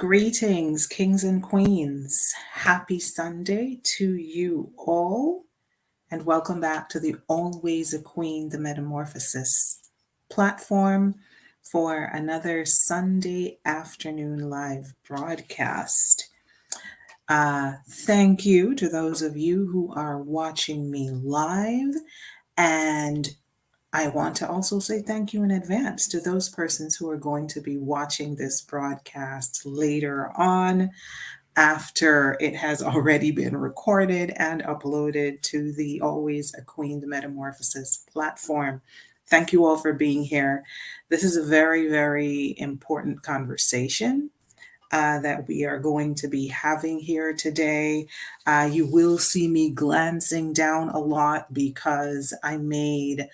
Greetings, kings and queens. Happy Sunday to you all, and welcome back to the Always a Queen, the Metamorphosis platform for another Sunday afternoon live broadcast. Thank you to those of you who are watching me live, and I want to also say thank you in advance to those persons who are going to be watching this broadcast later on after it has already been recorded and uploaded to the Always a Queen, the Metamorphosis platform. Thank you all for being here. This is a very, very important conversation that we are going to be having here today. You will see me glancing down a lot because I made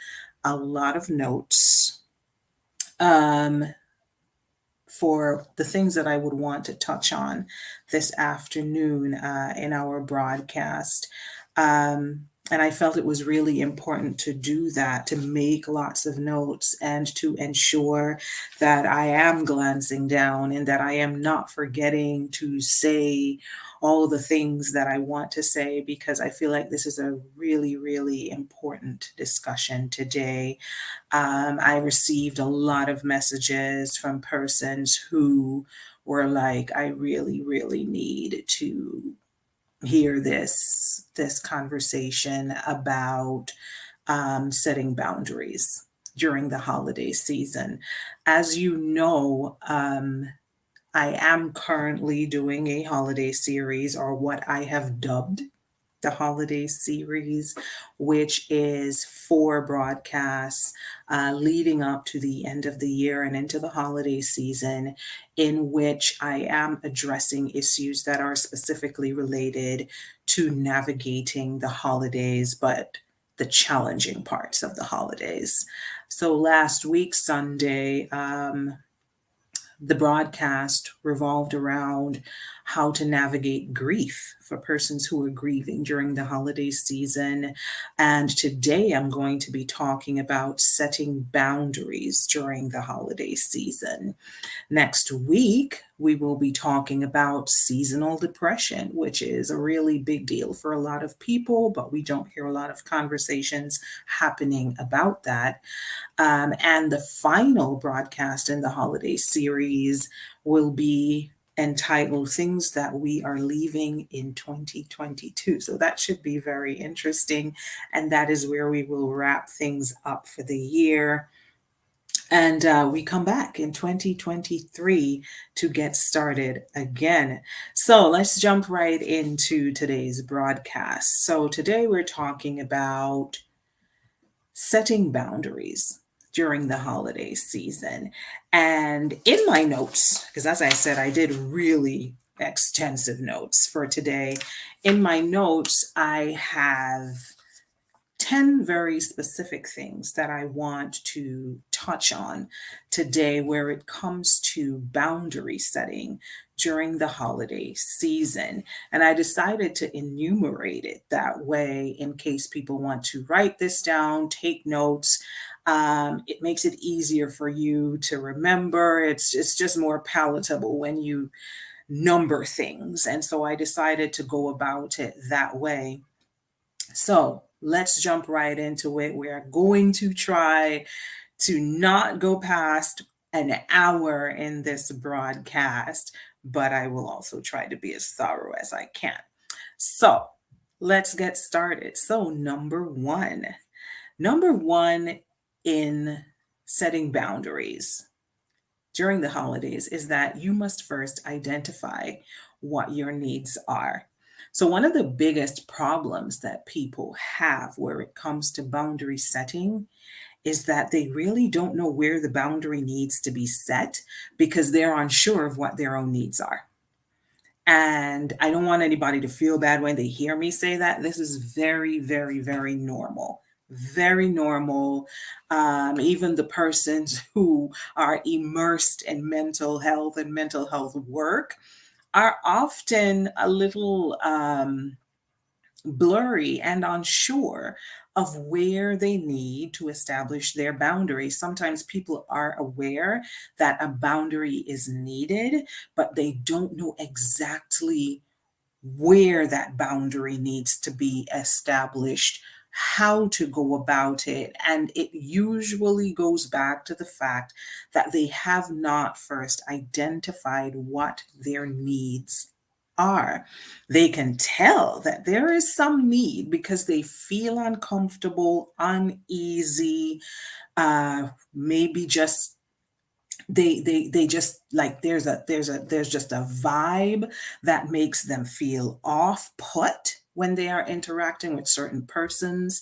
a lot of notes for the things that I would want to touch on this afternoon in our broadcast. And I felt it was really important to do that, to make lots of notes and to ensure that I am glancing down and that I am not forgetting to say all the things that I want to say, because I feel like this is a really, really important discussion today. I received a lot of messages from persons who were like, I really, really need to hear this conversation about setting boundaries during the holiday season. As you know, I am currently doing a holiday series, or what I have dubbed the holiday series, which is 4 broadcasts leading up to the end of the year and into the holiday season, in which I am addressing issues that are specifically related to navigating the holidays, but the challenging parts of the holidays. So last week, Sunday, the broadcast revolved around how to navigate grief for persons who are grieving during the holiday season. And today I'm going to be talking about setting boundaries during the holiday season. Next week, we will be talking about seasonal depression, which is a really big deal for a lot of people, but we don't hear a lot of conversations happening about that. And the final broadcast in the holiday series will be entitled Things That We Are Leaving in 2022. So that should be very interesting. And that is where we will wrap things up for the year. And we come back in 2023 to get started again. So let's jump right into today's broadcast. So today we're talking about setting boundaries during the holiday season. And in my notes, because as I said, I did really extensive notes for today. In my notes, I have 10 very specific things that I want to touch on today where it comes to boundary setting during the holiday season. And I decided to enumerate it that way in case people want to write this down, take notes. It makes it easier for you to remember. It's just more palatable when you number things. And so I decided to go about it that way. So let's jump right into it. We are going to try to not go past an hour in this broadcast, but I will also try to be as thorough as I can. So let's get started. So, number one in setting boundaries during the holidays is that you must first identify what your needs are. So, one of the biggest problems that people have where it comes to boundary setting is that they really don't know where the boundary needs to be set because they're unsure of what their own needs are. And I don't want anybody to feel bad when they hear me say that. This is very, very, very normal. Very normal. Even the persons who are immersed in mental health and mental health work are often a little blurry and unsure of where they need to establish their boundaries. Sometimes people are aware that a boundary is needed, but they don't know exactly where that boundary needs to be established, how to go about it. And it usually goes back to the fact that they have not first identified what their needs are. They can tell that there is some need because they feel uncomfortable, uneasy, maybe just they just like there's just a vibe that makes them feel off put when they are interacting with certain persons,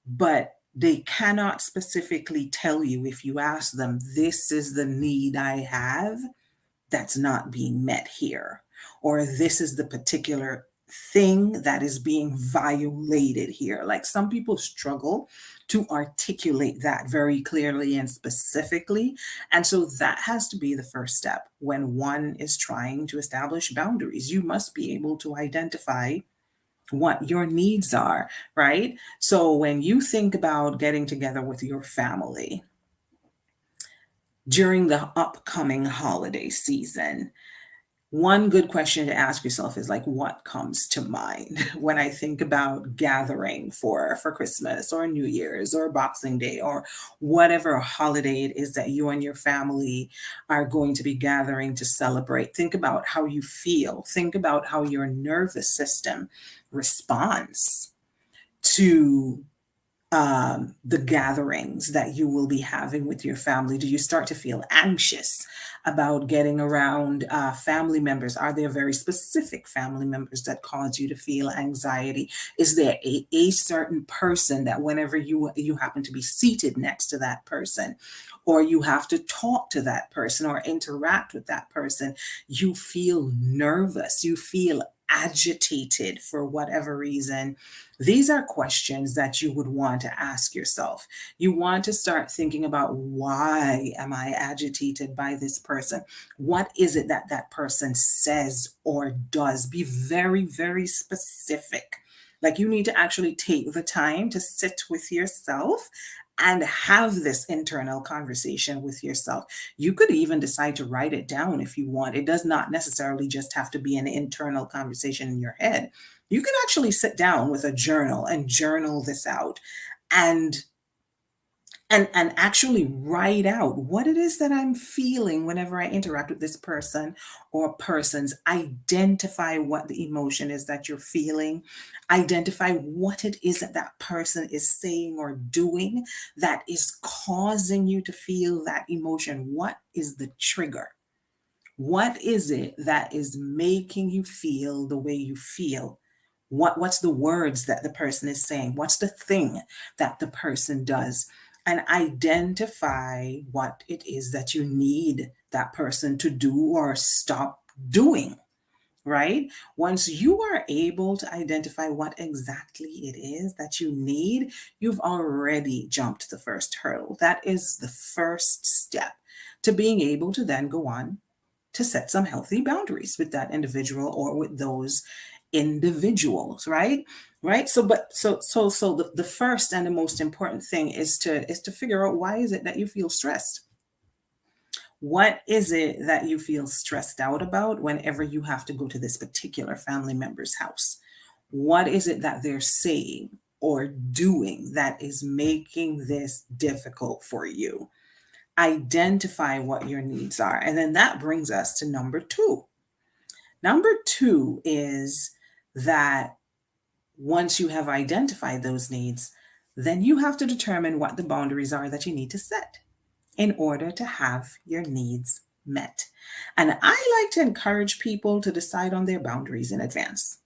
but they cannot specifically tell you. If you ask them, this is the need I have that's not being met here, or this is the particular thing that is being violated here. Like, some people struggle to articulate that very clearly and specifically. And so that has to be the first step when one is trying to establish boundaries. You must be able to identify what your needs are, right? So when you think about getting together with your family during the upcoming holiday season, one good question to ask yourself is like, what comes to mind when I think about gathering for Christmas or New Year's or Boxing Day or whatever holiday it is that you and your family are going to be gathering to celebrate? Think about how you feel. Think about how your nervous system responds to the gatherings that you will be having with your family. Do you start to feel anxious about getting around family members? Are there very specific family members that cause you to feel anxiety? Is there a certain person that whenever you happen to be seated next to that person, or you have to talk to that person or interact with that person, you feel nervous, you feel agitated for whatever reason? These are questions that you would want to ask yourself. You want to start thinking about, why am I agitated by this person? What is it that that person says or does? Be very, very specific. Like, you need to actually take the time to sit with yourself and have this internal conversation with yourself. You could even decide to write it down if you want. It does not necessarily just have to be an internal conversation in your head. You can actually sit down with a journal and journal this out, and and actually write out what it is that I'm feeling whenever I interact with this person or persons. Identify what the emotion is that you're feeling. Identify what it is that that person is saying or doing that is causing you to feel that emotion. What is the trigger? What is it that is making you feel the way you feel? What's the words that the person is saying? What's the thing that the person does? And identify what it is that you need that person to do or stop doing, right? Once you are able to identify what exactly it is that you need, you've already jumped the first hurdle. That is the first step to being able to then go on to set some healthy boundaries with that individual or with those individuals, right? Right. So but so the first and the most important thing is to figure out, why is it that you feel stressed? What is it that you feel stressed out about whenever you have to go to this particular family member's house? What is it that they're saying or doing that is making this difficult for you? Identify what your needs are. And then that brings us to number two. Number two is that once you have identified those needs, then you have to determine what the boundaries are that you need to set in order to have your needs met. And I like to encourage people to decide on their boundaries in advance.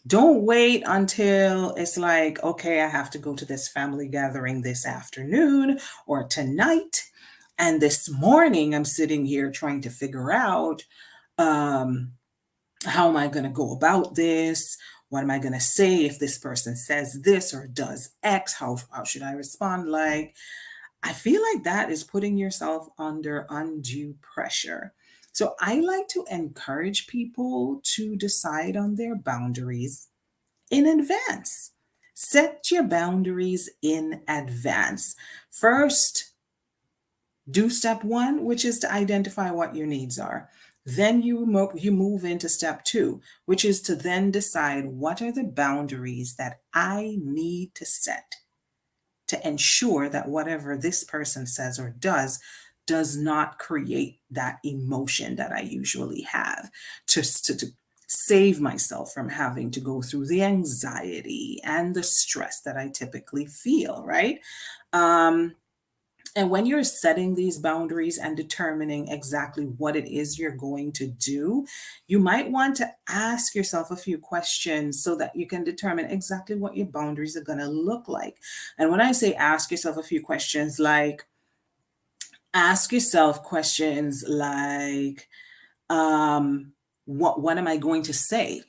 Don't wait until it's like, okay, I have to go to this family gathering this afternoon or tonight. And this morning, I'm sitting here trying to figure out, um, how am I going to go about this? What am I going to say if this person says this or does X? How should I respond? Like, I feel like that is putting yourself under undue pressure. So I like to encourage people to decide on their boundaries in advance. Set your boundaries in advance. First, do step one, which is to identify what your needs are. Then you move into step two, which is to then decide what are the boundaries that I need to set to ensure that whatever this person says or does not create that emotion that I usually have, to save myself from having to go through the anxiety and the stress that I typically feel, right? Um, and when you're setting these boundaries and determining exactly what it is you're going to do, you might want to ask yourself a few questions so that you can determine exactly what your boundaries are going to look like. And when I say ask yourself a few questions, like ask yourself questions like, what am I going to say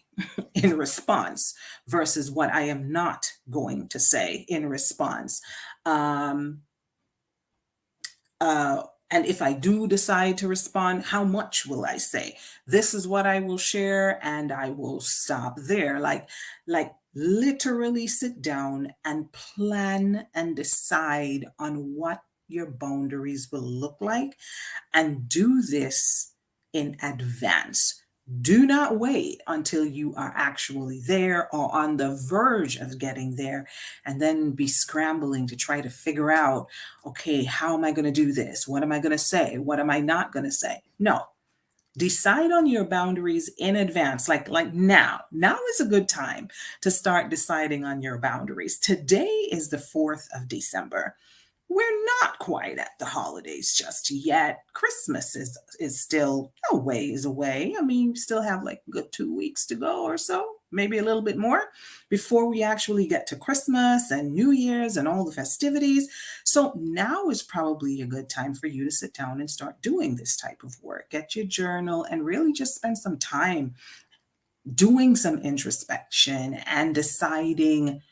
in response versus what I am not going to say in response? Um, Uh, and if I do decide to respond, how much will I say? This is what I will share, and I will stop there. Like literally sit down and plan and decide on what your boundaries will look like, and do this in advance. Do not wait until you are actually there or on the verge of getting there and then be scrambling to try to figure out, okay, how am I going to do this? What am I going to say? What am I not going to say? No. Decide on your boundaries in advance, like now. Now is a good time to start deciding on your boundaries. Today is the 4th of December. We're not quite at the holidays just yet. Christmas is still a ways away. I mean, we still have like a good 2 weeks to go or so, maybe a little bit more before we actually get to Christmas and New Year's and all the festivities. So now is probably a good time for you to sit down and start doing this type of work. Get your journal and really just spend some time doing some introspection and deciding,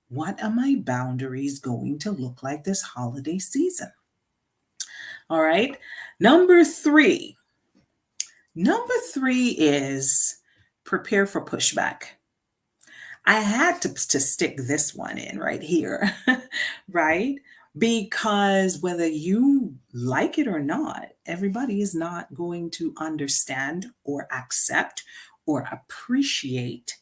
what are my boundaries going to look like this holiday season? All right. Number three. Number three is prepare for pushback. I had to stick this one in right here, right? Because whether you like it or not, everybody is not going to understand or accept or appreciate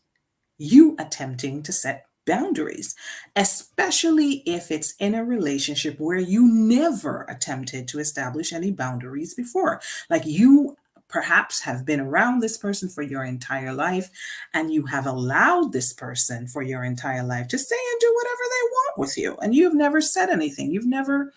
you attempting to set boundaries, especially if it's in a relationship where you never attempted to establish any boundaries before. Like you perhaps have been around this person for your entire life and you have allowed this person for your entire life to say and do whatever they want with you. And you've never said anything. You've never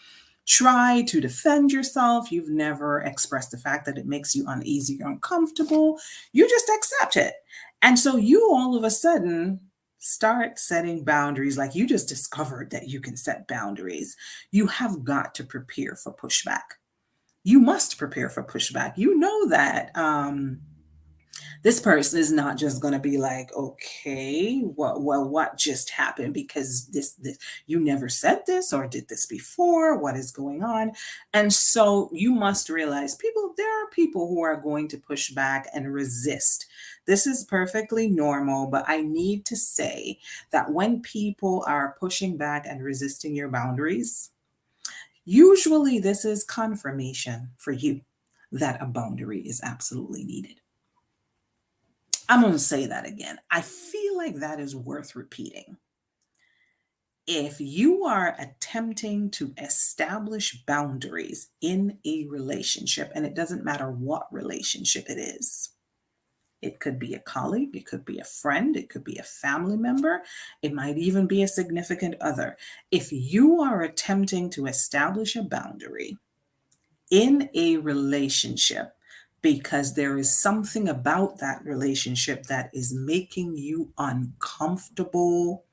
tried to defend yourself. You've never expressed the fact that it makes you uneasy or uncomfortable. You just accept it. And so you all of a sudden start setting boundaries like you just discovered that you can set boundaries. You have got to prepare for pushback. You must prepare for pushback. You know that this person is not just going to be like, okay, what just happened, because this you never said this or did this before, what is going on? And so you must realize, there are people who are going to push back and resist. This is perfectly normal, but I need to say that when people are pushing back and resisting your boundaries, usually this is confirmation for you that a boundary is absolutely needed. I'm going to say that again. I feel like that is worth repeating. If you are attempting to establish boundaries in a relationship, and it doesn't matter what relationship it is, it could be a colleague, it could be a friend, it could be a family member, it might even be a significant other. If you are attempting to establish a boundary in a relationship because there is something about that relationship that is making you uncomfortable,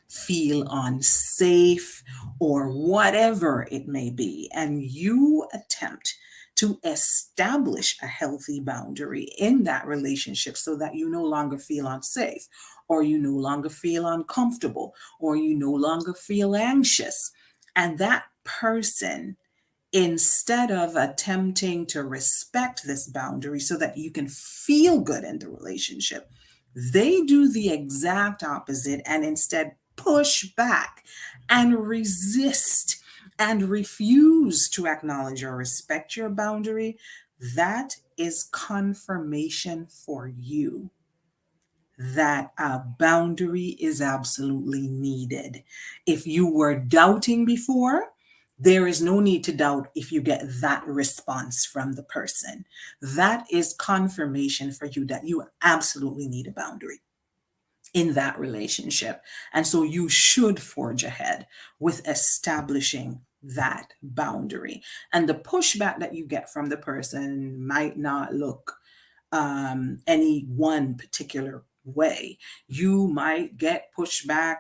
feel unsafe, or whatever it may be, and you attempt to establish a healthy boundary in that relationship so that you no longer feel unsafe, or you no longer feel uncomfortable, or you no longer feel anxious, and that person, instead of attempting to respect this boundary so that you can feel good in the relationship, They do the exact opposite and instead push back and resist and refuse to acknowledge or respect your boundary. That is confirmation for you that a boundary is absolutely needed. If you were doubting before, there is no need to doubt if you get that response from the person. That is confirmation for you that you absolutely need a boundary in that relationship. And so you should forge ahead with establishing that boundary. And the pushback that you get from the person might not look any one particular way. You might get pushback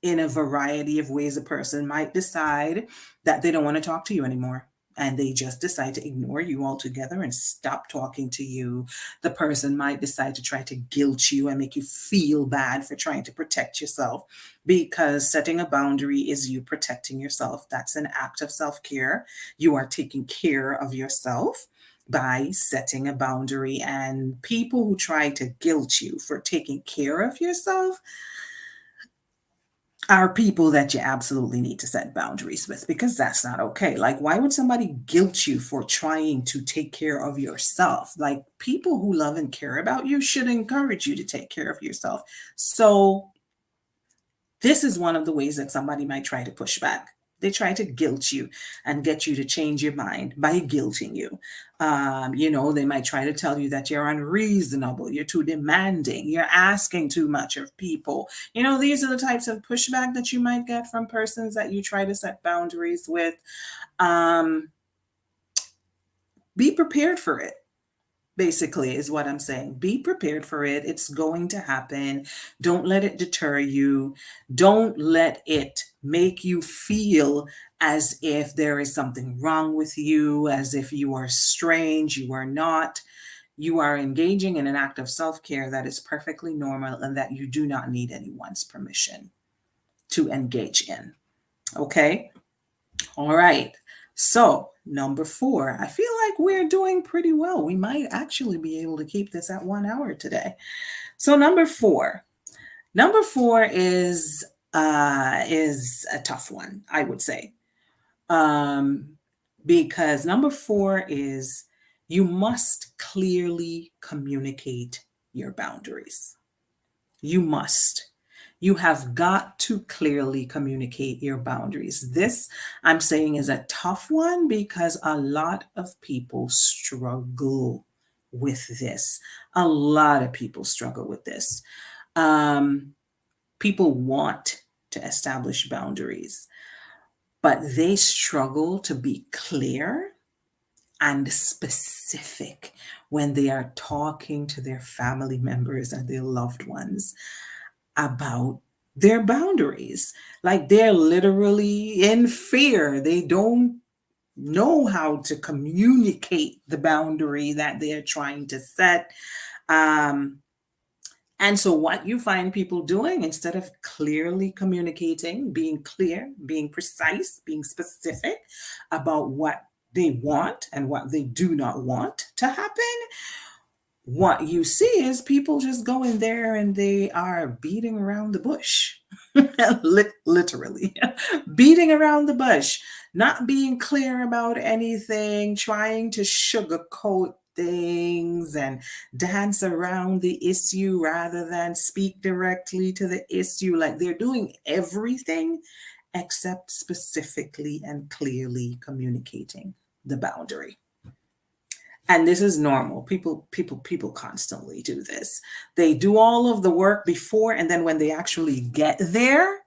in a variety of ways. A person might decide that they don't want to talk to you anymore. And they just decide to ignore you altogether and stop talking to you. The person might decide to try to guilt you and make you feel bad for trying to protect yourself, because setting a boundary is you protecting yourself. That's an act of self care. You are taking care of yourself by setting a boundary. And people who try to guilt you for taking care of yourself are people that you absolutely need to set boundaries with, because that's not okay. Like, why would somebody guilt you for trying to take care of yourself? Like, people who love and care about you should encourage you to take care of yourself. So, this is one of the ways that somebody might try to push back. They try to guilt you and get you to change your mind by guilting you. They might try to tell you that you're unreasonable, you're too demanding, you're asking too much of people. These are the types of pushback that you might get from persons that you try to set boundaries with. Um, be prepared for it, basically, is what I'm saying. Be prepared for it. It's going to happen. Don't let it deter you. Don't let it make you feel as if there is something wrong with you, as if you are strange. You are not. You are engaging in an act of self care that is perfectly normal and that you do not need anyone's permission to engage in. Okay? All right. So, number 4, I feel like we're doing pretty well. We might actually be able to keep this at 1 hour today. So, number 4 is a tough one, I would say, um, because number 4 is you must clearly communicate your boundaries. You must. You have got to clearly communicate your boundaries. This, I'm saying, is a tough one because a lot of people struggle with this. A lot of people struggle with this. Um, People want to establish boundaries, but they struggle to be clear and specific when they are talking to their family members and their loved ones about their boundaries. Like, they're literally in fear. They don't know how to communicate the boundary that they're trying to set. Um, and so, what you find people doing, instead of clearly communicating, being clear, being precise, being specific about what they want and what they do not want to happen, what you see is people just go in there and they are beating around the bush. Literally beating around the bush, not being clear about anything, trying to sugarcoat things and dance around the issue rather than speak directly to the issue. Like, they're doing everything except specifically and clearly communicating the boundary. And this is normal. People constantly do this. They do all of the work before, and then when they actually get there,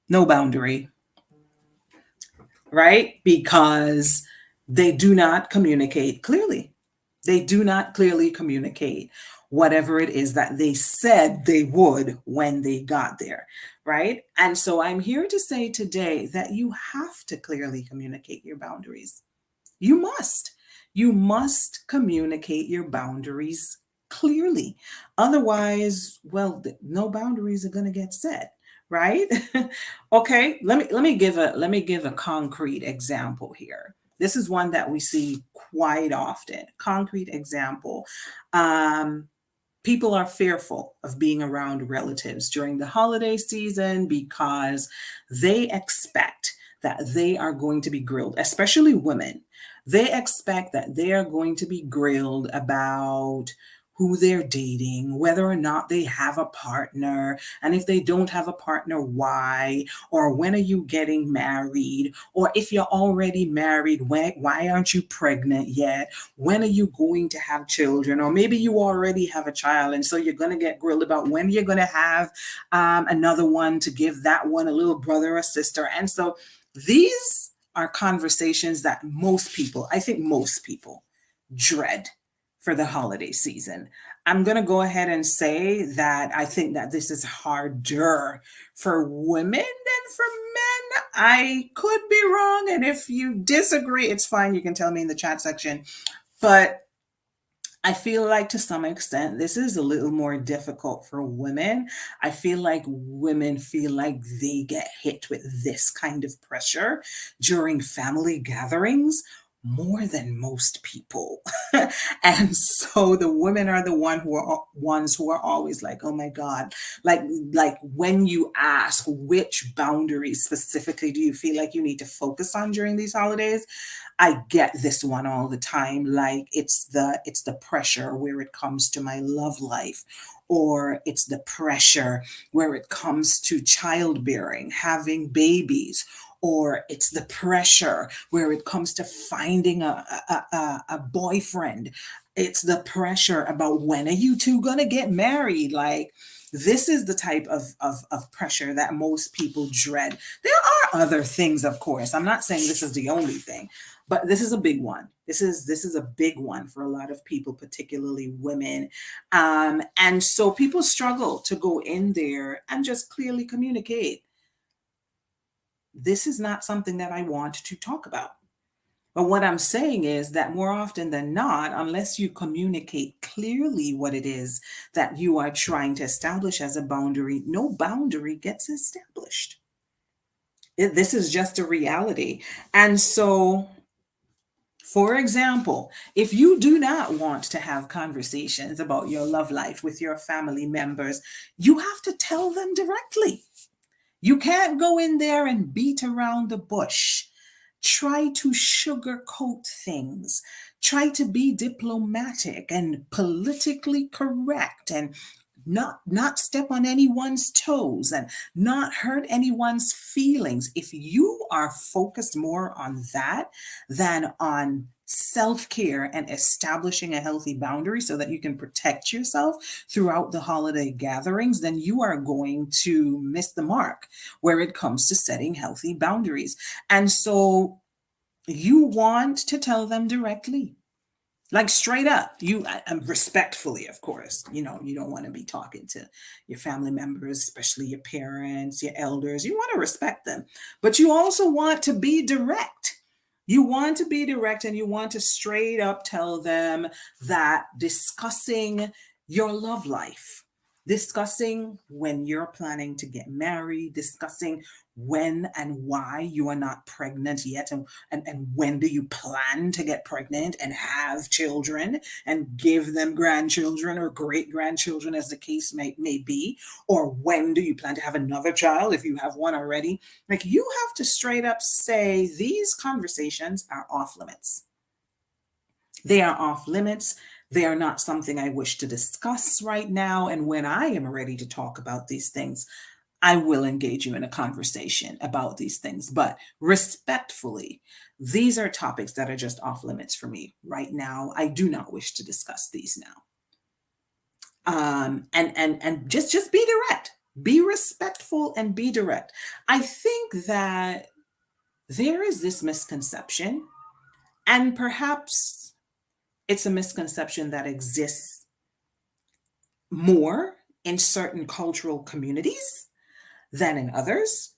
no boundary, right? Because they do not communicate clearly. They do not clearly communicate whatever it is that they said they would when they got there, right? And so I'm here to say today that you have to clearly communicate your boundaries. You must. You must communicate your boundaries clearly. Otherwise, well, no boundaries are going to get set, right? Okay, let me give a concrete example here. This is one that we see quite often. Concrete example. Um, People are fearful of being around relatives during the holiday season because they expect that they are going to be grilled, especially women. They expect that they are going to be grilled about who they're dating, whether or not they have a partner, and if they don't have a partner, why, or when are you getting married, or if you're already married, why aren't you pregnant yet? When are you going to have children? Or maybe you already have a child, and so you're going to get grilled about when you're going to have another one to give that one a little brother or sister. And so these are conversations that most people, I think most people, dread for the holiday season. I'm going to go ahead and say that I think that this is harder for women than for men. I could be wrong. And if you disagree, it's fine. You can tell me in the chat section. But I feel like to some extent, this is a little more difficult for women. I feel like women feel like they get hit with this kind of pressure during family gatherings more than most people. And so the women are the ones who are always like, oh my God, like when you ask which boundaries specifically do you feel like you need to focus on during these holidays, I get this one all the time. Like it's the pressure where it comes to my love life, or it's the pressure where it comes to childbearing, having babies, or it's the pressure where it comes to finding a boyfriend. It's the pressure about when are you two gonna get married? Like this is the type of pressure that most people dread. There are other things, of course. I'm not saying this is the only thing, but this is a big one. This is a big one for a lot of people, particularly women. And so people struggle to go in there and just clearly communicate. This is not something that I want to talk about. But what I'm saying is that more often than not, unless you communicate clearly what it is that you are trying to establish as a boundary, no boundary gets established. This is just a reality. And so, for example, if you do not want to have conversations about your love life with your family members, you have to tell them directly. You can't go in there and beat around the bush. Try to sugarcoat things. Try to be diplomatic and politically correct and not step on anyone's toes and not hurt anyone's feelings. If you are focused more on that than on self-care and establishing a healthy boundary so that you can protect yourself throughout the holiday gatherings, then you are going to miss the mark where it comes to setting healthy boundaries. And so you want to tell them directly, like straight up. Respectfully, of course. You don't want to be talking to your family members, especially your parents, your elders. You want to respect them, but you also want to be direct. You want to be direct, and you want to straight up tell them that discussing your love life, discussing when you're planning to get married, discussing when and why you are not pregnant yet, and when do you plan to get pregnant and have children and give them grandchildren or great grandchildren, as the case may be, or when do you plan to have another child if you have one already. Like, you have to straight up say these conversations are off limits. They are off limits. They are not something I wish to discuss right now. And when I am ready to talk about these things, I will engage you in a conversation about these things. But respectfully, these are topics that are just off limits for me right now. I do not wish to discuss these now. And just be direct, be respectful, and be direct. I think that there is this misconception, and perhaps it's a misconception that exists more in certain cultural communities than in others,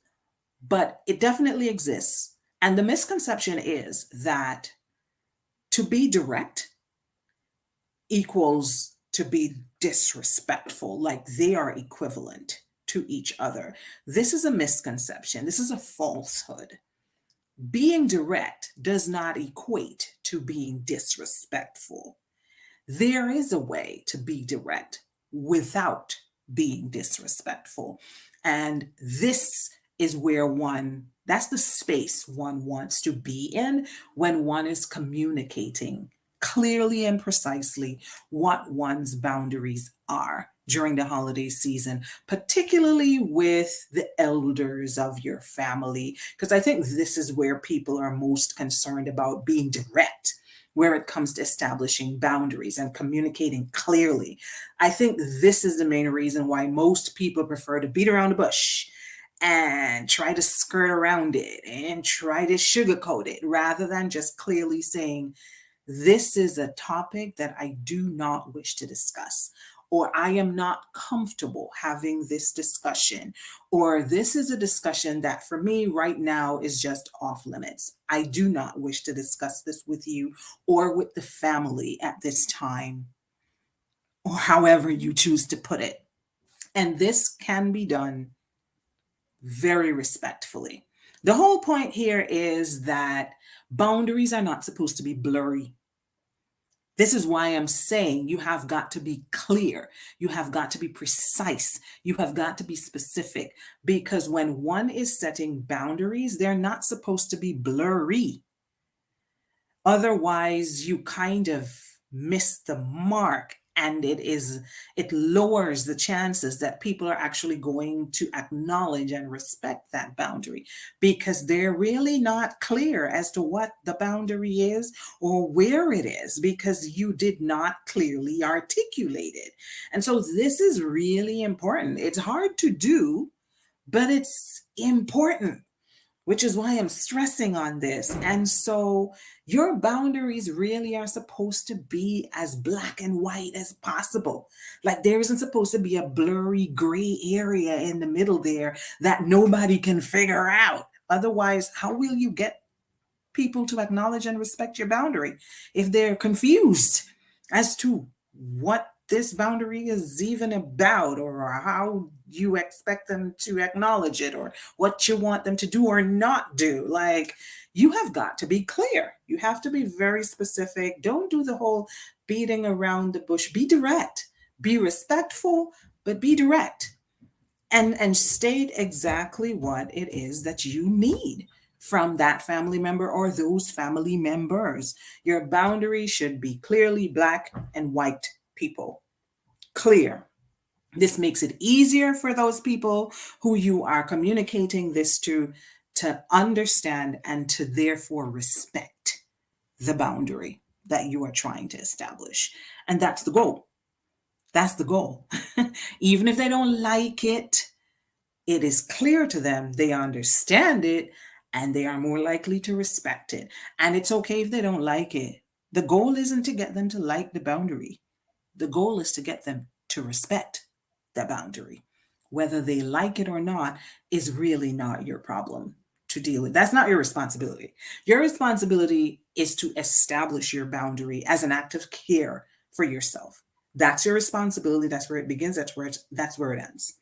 but it definitely exists. And the misconception is that to be direct equals to be disrespectful, like they are equivalent to each other. This is a misconception. This is a falsehood. Being direct does not equate to being disrespectful. There is a way to be direct without being disrespectful. And this is where that's the space one wants to be in when one is communicating clearly and precisely what one's boundaries are during the holiday season, particularly with the elders of your family. Because I think this is where people are most concerned about being direct, where it comes to establishing boundaries and communicating clearly. I think this is the main reason why most people prefer to beat around the bush and try to skirt around it and try to sugarcoat it rather than just clearly saying, this is a topic that I do not wish to discuss, or I am not comfortable having this discussion, or this is a discussion that for me right now is just off limits. I do not wish to discuss this with you or with the family at this time, or however you choose to put it. And this can be done very respectfully. The whole point here is that boundaries are not supposed to be blurry. This is why I'm saying you have got to be clear. You have got to be precise. You have got to be specific, because when one is setting boundaries, they're not supposed to be blurry. Otherwise, you kind of miss the mark, and it lowers the chances that people are actually going to acknowledge and respect that boundary, because they're really not clear as to what the boundary is or where it is, because you did not clearly articulate it. And so this is really important. It's hard to do, but it's important, which is why I'm stressing on this. And so your boundaries really are supposed to be as black and white as possible. Like there isn't supposed to be a blurry gray area in the middle there that nobody can figure out. Otherwise, how will you get people to acknowledge and respect your boundary if they're confused as to what this boundary is even about, or how you expect them to acknowledge it, or what you want them to do or not do? Like, you have got to be clear. You have to be very specific. Don't do the whole beating around the bush. Be direct, be respectful, but be direct, and state exactly what it is that you need from that family member or those family members. Your boundary should be clearly black and white, people. Clear. This makes it easier for those people who you are communicating this to understand and to therefore respect the boundary that you are trying to establish. And that's the goal. That's the goal. Even if they don't like it, it is clear to them, they understand it, and they are more likely to respect it. And it's okay if they don't like it. The goal isn't to get them to like the boundary. The goal is to get them to respect the boundary. Whether they like it or not is really not your problem to deal with. That's not your responsibility. Your responsibility is to establish your boundary as an act of care for yourself. That's your responsibility. That's where it begins. That's where it ends.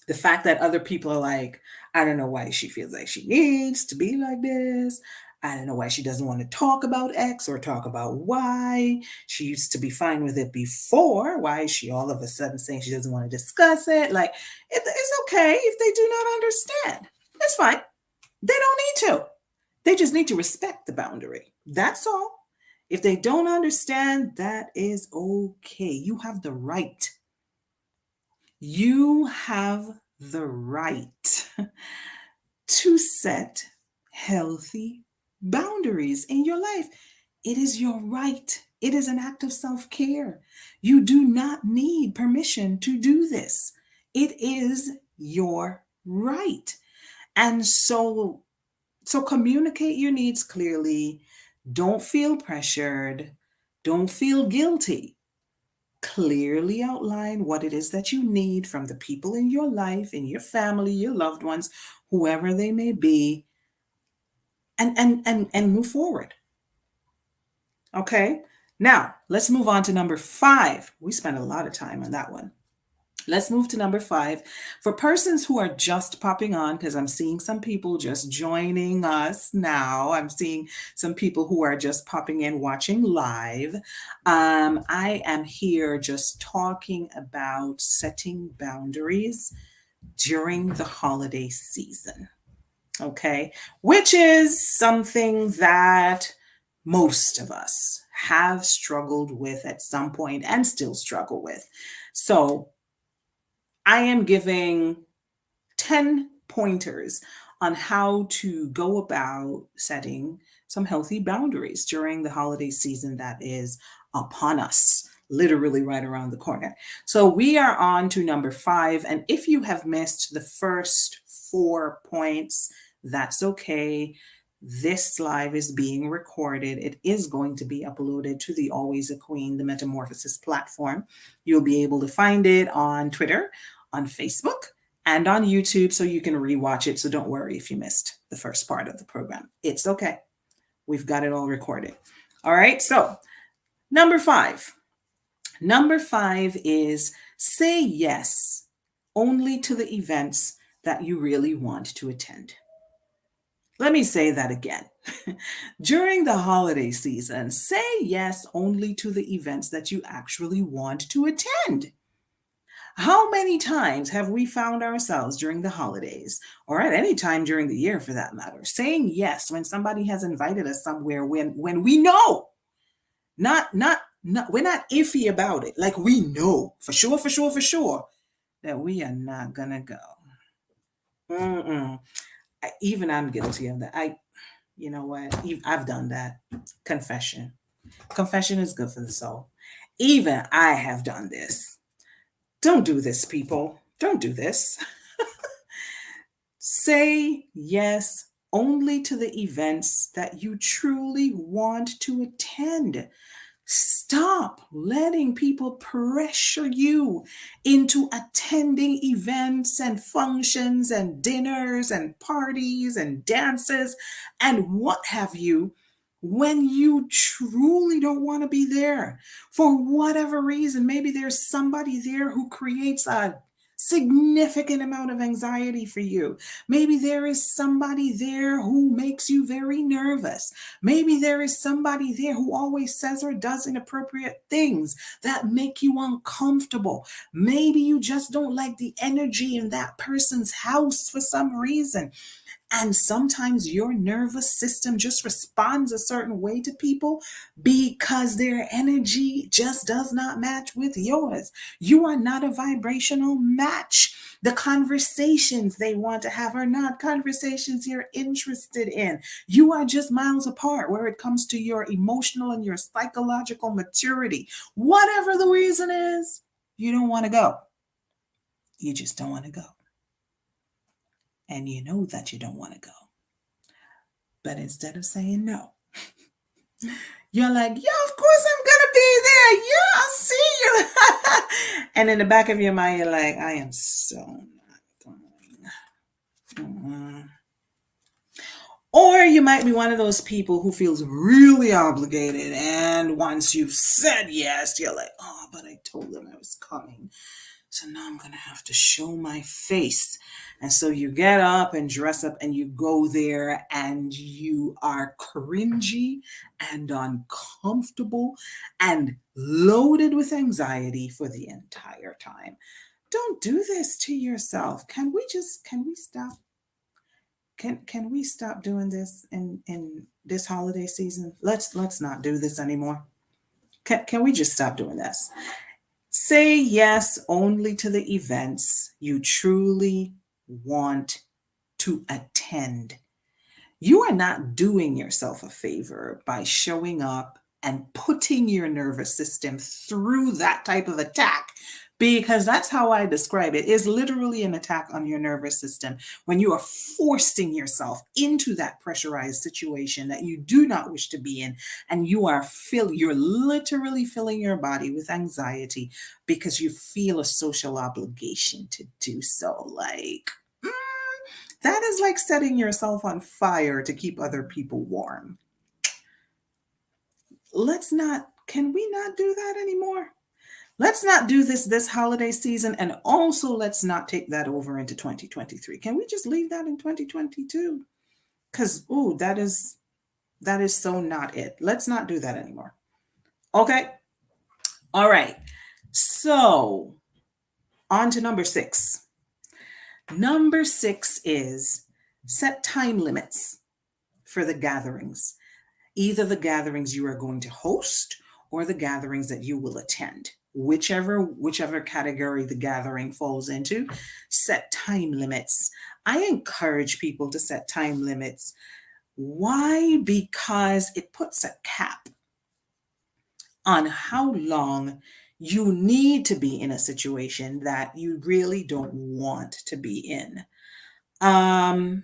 The fact that other people are like, I don't know why she feels like she needs to be like this. I don't know why she doesn't want to talk about X or talk about Y. She used to be fine with it before. Why is she all of a sudden saying she doesn't want to discuss it? Like, it's okay if they do not understand. That's fine. They don't need to. They just need to respect the boundary. That's all. If they don't understand, that is okay. You have the right. You have the right to set healthy boundaries in your life. It is your right. It is an act of self care. You do not need permission to do this. It is your right. And so communicate your needs clearly. Don't feel pressured. Don't feel guilty. Clearly outline what it is that you need from the people in your life, in your family, your loved ones, whoever they may be, and move forward. Okay? Now, let's move on to number 5. We spent a lot of time on that one. Let's move to number 5. For persons who are just popping on, because I'm seeing some people just joining us now. I'm seeing some people who are just popping in, watching live. I am here just talking about setting boundaries during the holiday season. Okay. Which is something that most of us have struggled with at some point and still struggle with. So, I am giving 10 pointers on how to go about setting some healthy boundaries during the holiday season that is upon us, literally right around the corner. So we are on to number 5. And if you have missed the first 4 points, that's okay. This live is being recorded. It is going to be uploaded to the Always a Queen, the Metamorphosis platform. You'll be able to find it on Twitter, on Facebook, and on YouTube so you can rewatch it. So don't worry if you missed the first part of the program. It's okay. We've got it all recorded. All right. So, number 5. Number 5 is say yes only to the events that you really want to attend. Let me say that again. During the holiday season, say yes only to the events that you actually want to attend. How many times have we found ourselves during the holidays, or at any time during the year for that matter, saying yes when somebody has invited us somewhere when we know, not we're not iffy about it. Like we know for sure that we are not gonna go. Mm-mm. Even I'm guilty of that. You know what? I've done that. Confession. Confession is good for the soul. Even I have done this. Don't do this, people. Don't do this. Say yes only to the events that you truly want to attend. Stop letting people pressure you into attending events and functions and dinners and parties and dances and what have you when you truly don't want to be there for whatever reason. Maybe there's somebody there who creates a significant amount of anxiety for you. Maybe there is somebody there who makes you very nervous. Maybe there is somebody there who always says or does inappropriate things that make you uncomfortable. Maybe you just don't like the energy in that person's house for some reason. And sometimes your nervous system just responds a certain way to people because their energy just does not match with yours. You are not a vibrational match. The conversations they want to have are not conversations you're interested in. You are just miles apart where it comes to your emotional and your psychological maturity. Whatever the reason is, you don't want to go. You just don't want to go. And you know that you don't want to go. But instead of saying no, you're like, yeah, of course I'm gonna be there. Yeah, I'll see you. And in the back of your mind, you're like, I am so not going. Mm-mm. Or you might be one of those people who feels really obligated. And once you've said yes, you're like, oh, but I told them I was coming. So now I'm going to have to show my face. And so you get up and dress up and you go there and you are cringy and uncomfortable and loaded with anxiety for the entire time. Don't do this to yourself. Can we stop? Can we stop doing this in this holiday season? Let's not do this anymore. Can we just stop doing this? Say yes only to the events you truly want to attend. You are not doing yourself a favor by showing up and putting your nervous system through that type of attack, because that's how I describe it. Is literally an attack on your nervous system when you are forcing yourself into that pressurized situation that you do not wish to be in, and you're literally filling your body with anxiety because you feel a social obligation to do so. Like, mm, that is like setting yourself on fire to keep other people warm. Can we not do that anymore? Let's not do this holiday season, and also let's not take that over into 2023. Can we just leave that in 2022? Because ooh, that is so not it. Let's not do that anymore. Okay. All right. So on to number 6. Number 6 is set time limits for the gatherings, either the gatherings you are going to host or the gatherings that you will attend. Whichever category the gathering falls into, set time limits. I encourage people to set time limits. Why? Because it puts a cap on how long you need to be in a situation that you really don't want to be in. Um,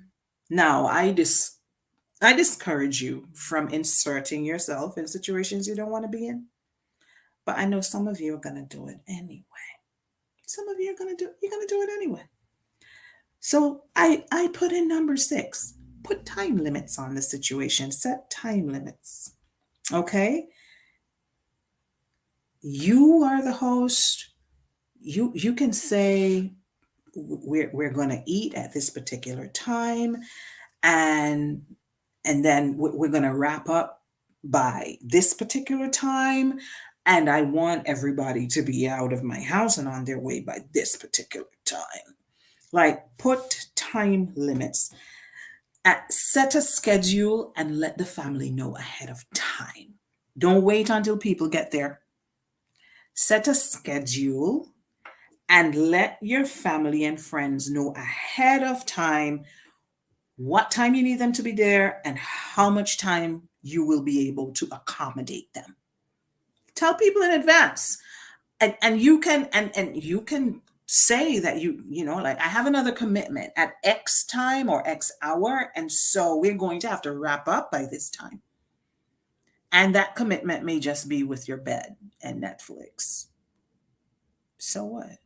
Now, I discourage you from inserting yourself in situations you don't want to be in, but I know some of you are going to do it anyway. Some of you are going to do you're going to do it anyway. So I put in number 6. Put time limits on the situation. Set time limits. Okay? You are the host. You can say we're going to eat at this particular time, and then we're going to wrap up by this particular time, and I want everybody to be out of my house and on their way by this particular time. Like, put time limits. Set a schedule and let the family know ahead of time. Don't wait until people get there. Set a schedule and let your family and friends know ahead of time what time you need them to be there and how much time you will be able to accommodate them. Tell people in advance. And you can say that like, I have another commitment at X time or X hour, and so we're going to have to wrap up by this time. And that commitment may just be with your bed and Netflix. So what?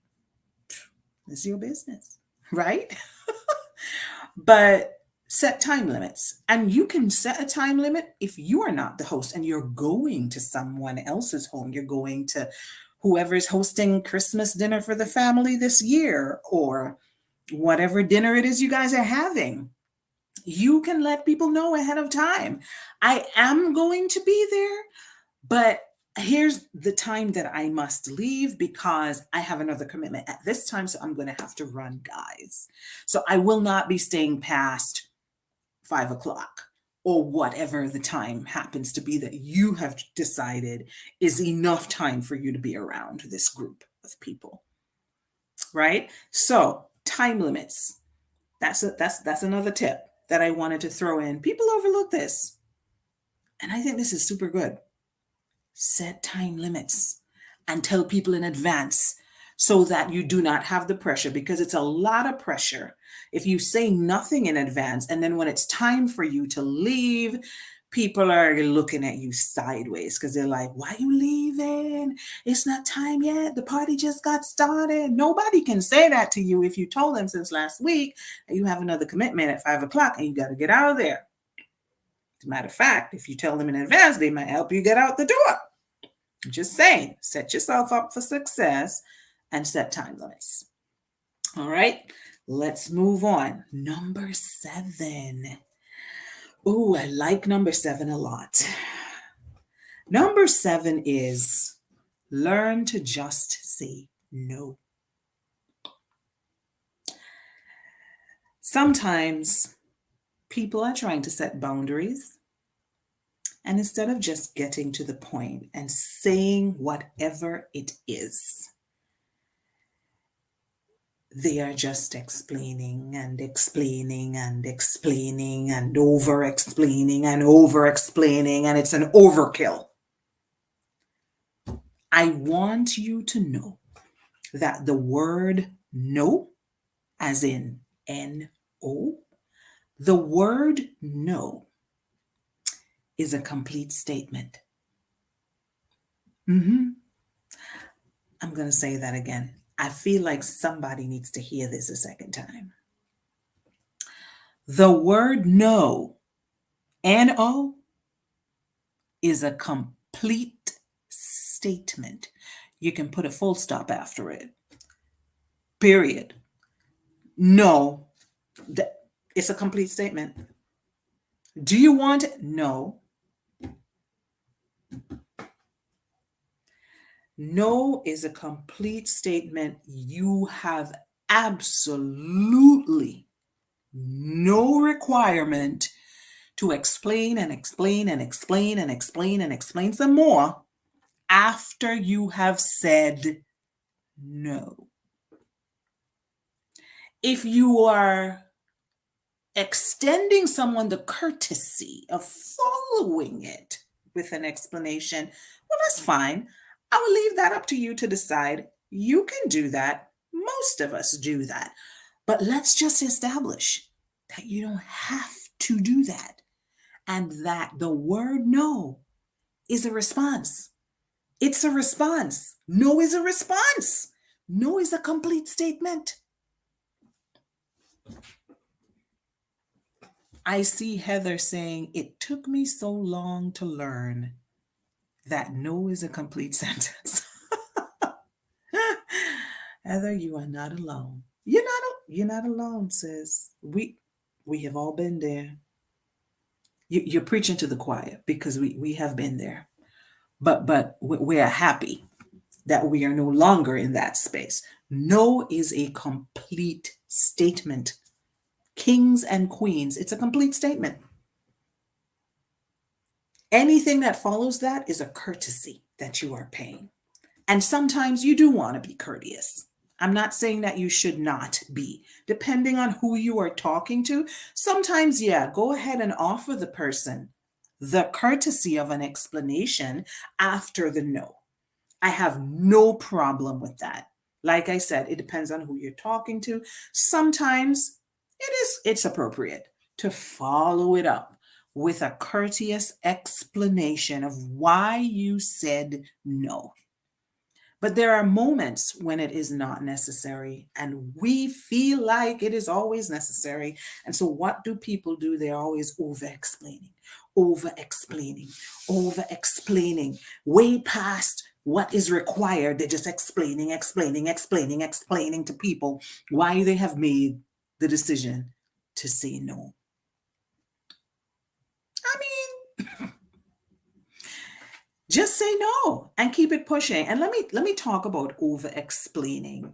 It's your business, right? But set time limits. And you can set a time limit if you are not the host and you're going to someone else's home. You're going to whoever is hosting Christmas dinner for the family this year, or whatever dinner it is you guys are having. You can let people know ahead of time. I am going to be there, but here's the time that I must leave because I have another commitment at this time. So I'm going to have to run, guys. So I will not be staying past 5 o'clock or whatever the time happens to be that you have decided is enough time for you to be around this group of people. Right? So time limits. That's another tip that I wanted to throw in. People overlook this. And I think this is super good. Set time limits and tell people in advance so that you do not have the pressure, because it's a lot of pressure if you say nothing in advance and then when it's time for you to leave, people are looking at you sideways because they're like, why are you leaving? It's not time yet. The party just got started. Nobody can say that to you if you told them since last week that you have another commitment at 5 o'clock and you got to get out of there. As a matter of fact, if you tell them in advance, they might help you get out the door. Just saying, set yourself up for success and set time limits. All right, let's move on. Number 7. Oh, I like number 7 a lot. Number 7 is learn to just say no. Sometimes people are trying to set boundaries, and instead of just getting to the point and saying whatever it is, they are just explaining and explaining and explaining and over explaining and over explaining, and it's an overkill. I want you to know that the word no, as in N-O, the word no is a complete statement. I'm going to say that again. I feel like somebody needs to hear this a second time. The word no, N-O, is a complete statement. You can put a full stop after it. Period. No. It's a complete statement. Do you want it? No. No is a complete statement. You have absolutely no requirement to explain and explain and explain and explain and explain some more after you have said no. If you are extending someone the courtesy of following it with an explanation, well, that's fine. I will leave that up to you to decide. You can do that. Most of us do that. But let's just establish that you don't have to do that and that the word no is a response. It's a response. No is a response. No is a complete statement. I see Heather saying, it took me so long to learn that no is a complete sentence. Heather, you are not alone. You're not alone, sis. We have all been there. You're preaching to the choir because we have been there. But we are happy that we are no longer in that space. No is a complete statement. Kings and queens, it's a complete statement. Anything that follows that is a courtesy that you are paying. And sometimes you do want to be courteous. I'm not saying that you should not be, depending on who you are talking to. Sometimes, yeah, go ahead and offer the person the courtesy of an explanation after the no. I have no problem with that. Like I said, it depends on who you're talking to. Sometimes it's appropriate to follow it up with a courteous explanation of why you said no. But there are moments when it is not necessary, and we feel like it is always necessary. And so, what do people do? They're always over explaining, over explaining, over explaining, way past what is required. They're just explaining, explaining, explaining, explaining to people why they have made the decision to say no. I mean, just say no and keep it pushing. And let me talk about over explaining.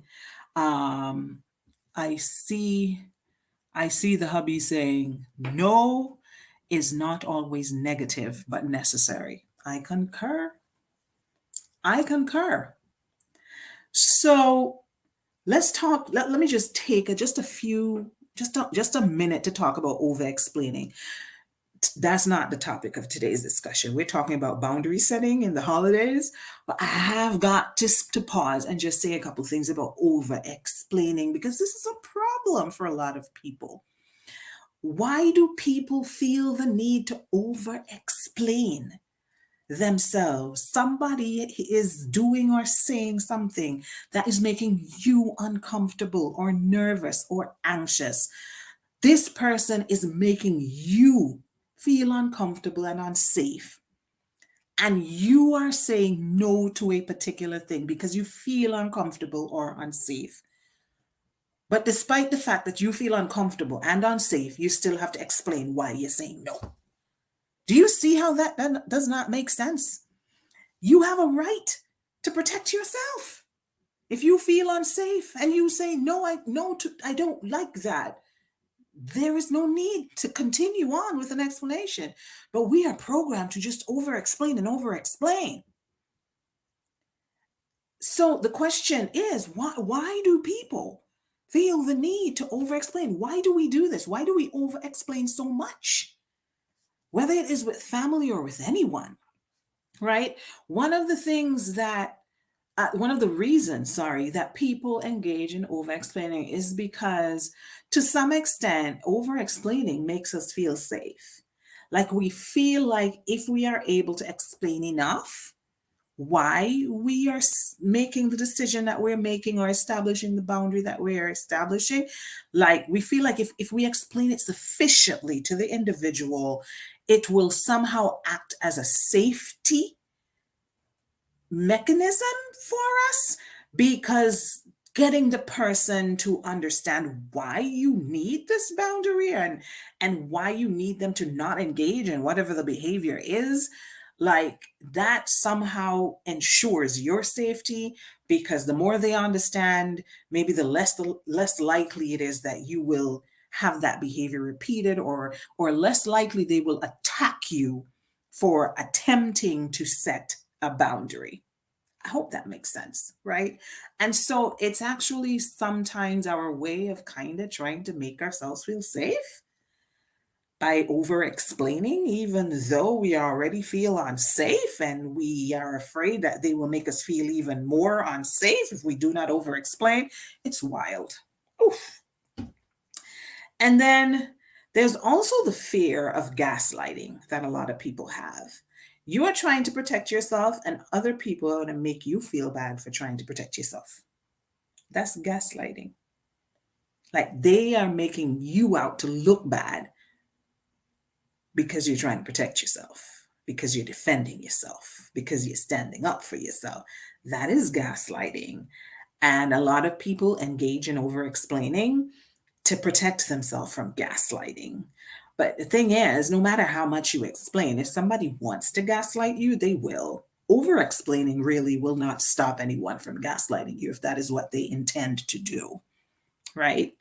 Um, I see the hubby saying no is not always negative but necessary. I concur. I concur. So let's talk. Let me just take just a minute to talk about over explaining. That's not the topic of today's discussion. We're talking about boundary setting in the holidays, but I have got to pause and just say a couple things about over explaining because this is a problem for a lot of people. Why do people feel the need to over explain themselves? Somebody is doing or saying something that is making you uncomfortable or nervous or anxious. This person is making you feel uncomfortable and unsafe. And you are saying no to a particular thing because you feel uncomfortable or unsafe. But despite the fact that you feel uncomfortable and unsafe, you still have to explain why you're saying no. Do you see how that does not make sense? You have a right to protect yourself. If you feel unsafe and you say no, I don't like that, there is no need to continue on with an explanation. But we are programmed to just over explain and over explain. So the question is, why do people feel the need to over explain? Why do we do this? Why do we over explain so much? Whether it is with family or with anyone, right? One of the reasons, that people engage in over explaining is because to some extent, over explaining makes us feel safe. Like we feel like if we are able to explain enough why we are making the decision that we're making or establishing the boundary that we're establishing, like we feel like if we explain it sufficiently to the individual, it will somehow act as a safety mechanism for us, because getting the person to understand why you need this boundary, and why you need them to not engage in whatever the behavior is, like that somehow ensures your safety, because the more they understand, maybe the less likely it is that you will have that behavior repeated, or less likely they will attack you for attempting to set a boundary. I hope that makes sense, right? And so it's actually sometimes our way of kind of trying to make ourselves feel safe by over explaining, even though we already feel unsafe and we are afraid that they will make us feel even more unsafe if we do not over explain. It's wild. Oof. And then there's also the fear of gaslighting that a lot of people have. You are trying to protect yourself, and other people are going to make you feel bad for trying to protect yourself. That's gaslighting. Like they are making you out to look bad because you're trying to protect yourself, because you're defending yourself, because you're standing up for yourself. That is gaslighting. And a lot of people engage in over explaining to protect themselves from gaslighting. But the thing is, no matter how much you explain, if somebody wants to gaslight you, they will. Over explaining really will not stop anyone from gaslighting you if that is what they intend to do, right?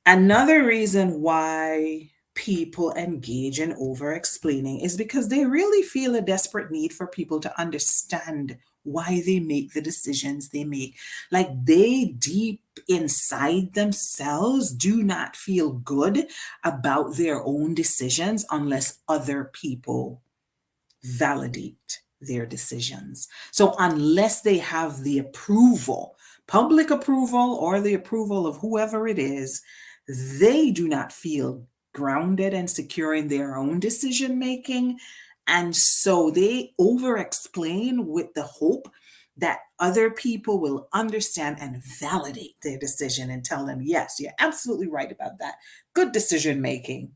Another reason why people engage in over explaining is because they really feel a desperate need for people to understand why they make the decisions they make. Like they deep inside themselves do not feel good about their own decisions unless other people validate their decisions. So, unless they have the approval, public approval, or the approval of whoever it is, they do not feel grounded and secure in their own decision making. And so they over explain with the hope that other people will understand and validate their decision and tell them, yes, you're absolutely right about that. Good decision making.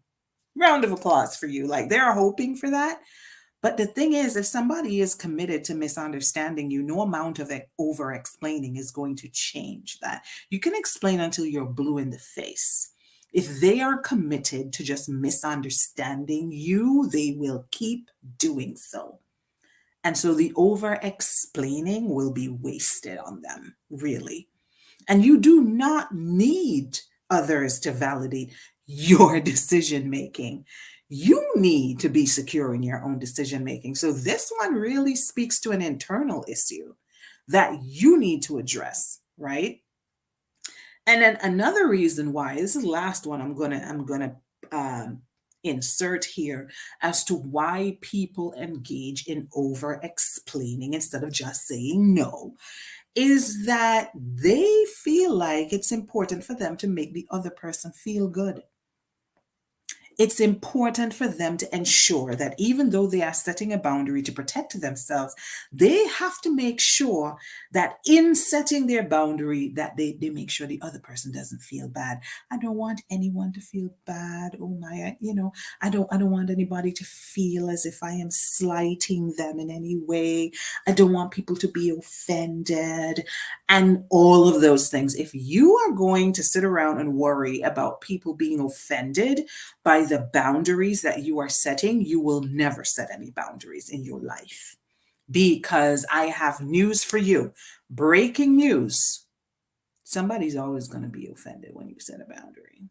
Round of applause for you. Like they're hoping for that. But the thing is, if somebody is committed to misunderstanding you, no amount of over explaining is going to change that. You can explain until you're blue in the face. If they are committed to just misunderstanding you, they will keep doing so. And so the over explaining will be wasted on them, really. And you do not need others to validate your decision making. You need to be secure in your own decision making. So this one really speaks to an internal issue that you need to address, right? And then another reason why, this is the last one I'm gonna insert here as to why people engage in over explaining instead of just saying no, is that they feel like it's important for them to make the other person feel good. It's important for them to ensure that even though they are setting a boundary to protect themselves, they have to make sure that in setting their boundary that they make sure the other person doesn't feel bad. I don't want anyone to feel bad. Oh my, I don't want anybody to feel as if I am slighting them in any way. I don't want people to be offended and all of those things. If you are going to sit around and worry about people being offended by the boundaries that you are setting, you will never set any boundaries in your life. Because I have news for you. Breaking news. Somebody's always going to be offended when you set a boundary.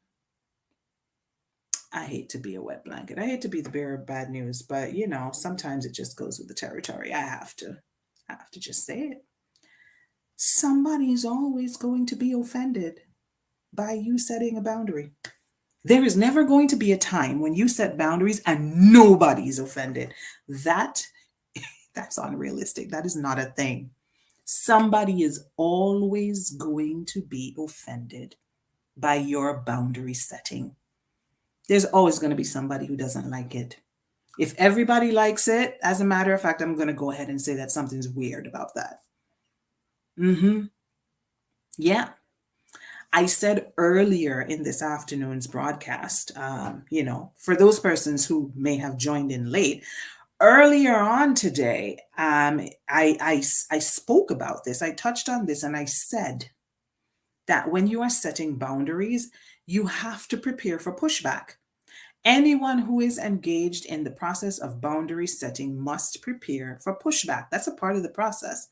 I hate to be a wet blanket. I hate to be the bearer of bad news, but sometimes it just goes with the territory. I have to just say it. Somebody's always going to be offended by you setting a boundary. There is never going to be a time when you set boundaries and nobody's offended. That's unrealistic. That is not a thing. Somebody is always going to be offended by your boundary setting. There's always going to be somebody who doesn't like it. If everybody likes it, as a matter of fact, I'm going to go ahead and say that something's weird about that. Mhm. Yeah. I said earlier in this afternoon's broadcast, for those persons who may have joined in late, Earlier on today, I spoke about this. I touched on this and I said that when you are setting boundaries, you have to prepare for pushback. Anyone who is engaged in the process of boundary setting must prepare for pushback. That's a part of the process.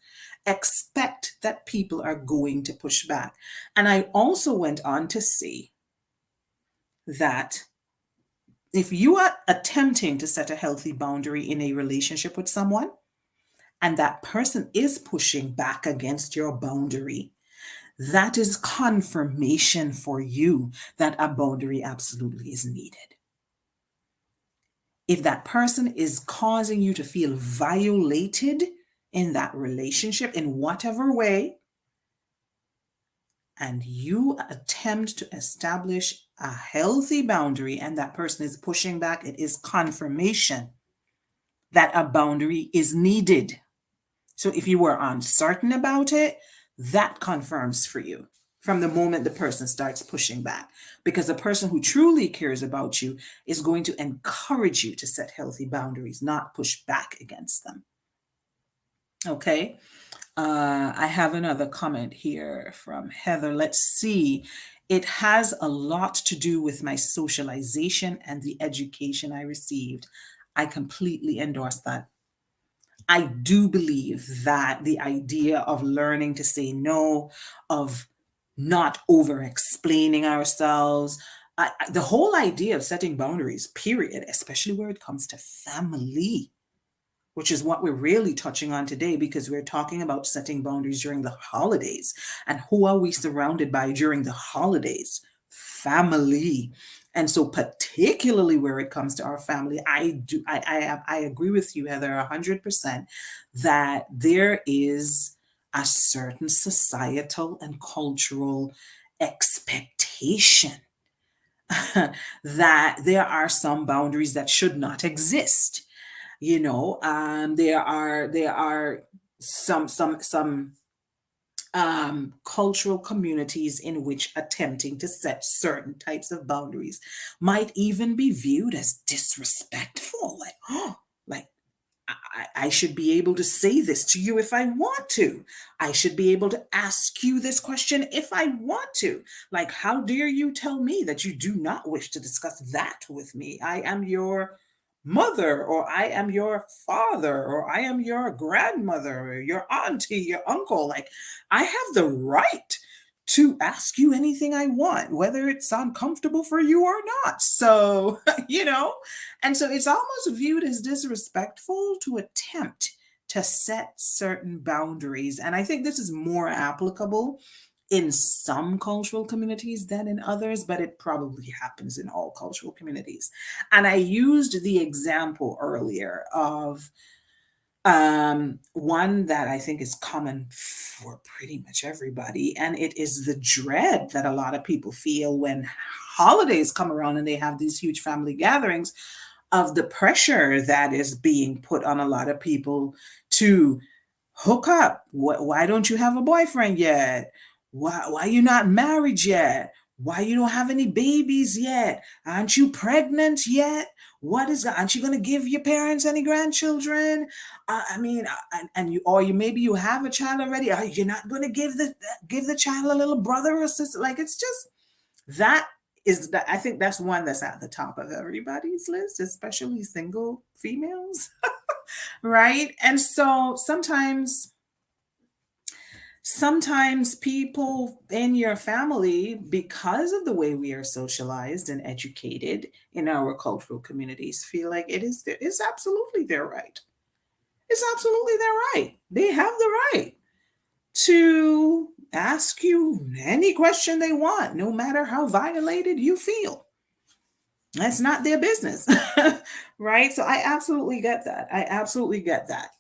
Expect that people are going to push back. And I also went on to say that if you are attempting to set a healthy boundary in a relationship with someone, and that person is pushing back against your boundary, that is confirmation for you that a boundary absolutely is needed. If that person is causing you to feel violated in that relationship in whatever way, and you attempt to establish a healthy boundary and that person is pushing back, it is confirmation that a boundary is needed. So if you were uncertain about it, that confirms for you from the moment the person starts pushing back. Because the person who truly cares about you is going to encourage you to set healthy boundaries, not push back against them. Okay. I have another comment here from Heather. Let's see. It has a lot to do with my socialization and the education I received. I completely endorse that. I do believe that the idea of learning to say no, of not over explaining ourselves, the whole idea of setting boundaries, period, especially where it comes to family, which is what we're really touching on today because we're talking about setting boundaries during the holidays. And who are we surrounded by during the holidays? Family. And so particularly where it comes to our family, I agree with you, Heather, 100% that there is a certain societal and cultural expectation that there are some boundaries that should not exist. There are some cultural communities in which attempting to set certain types of boundaries might even be viewed as disrespectful. Like, oh, like I should be able to say this to you if I want to. I should be able to ask you this question if I want to. Like, how dare you tell me that you do not wish to discuss that with me? I am your mother, or I am your father, or I am your grandmother, or your auntie, your uncle. Like, I have the right to ask you anything I want, whether it's uncomfortable for you or not. So, and so it's almost viewed as disrespectful to attempt to set certain boundaries. And I think this is more applicable in some cultural communities than in others, but it probably happens in all cultural communities. And I used the example earlier of one that I think is common for pretty much everybody, and it is the dread that a lot of people feel when holidays come around and they have these huge family gatherings, of the pressure that is being put on a lot of people to hook up. Why don't you have a boyfriend yet? Why you not married yet? Why you don't have any babies yet? Aren't you pregnant yet? What is that? Aren't you going to give your parents any grandchildren? I mean, and you, or you, maybe you have a child already. Are you not going to give the child a little brother or sister? Like, it's just that is that. I think that's one that's at the top of everybody's list, especially single females, right? And so sometimes people in your family, because of the way we are socialized and educated in our cultural communities, feel like it's absolutely their right. It's absolutely their right. They have the right to ask you any question they want, no matter how violated you feel. That's not their business. Right? So I absolutely get that. I absolutely get that.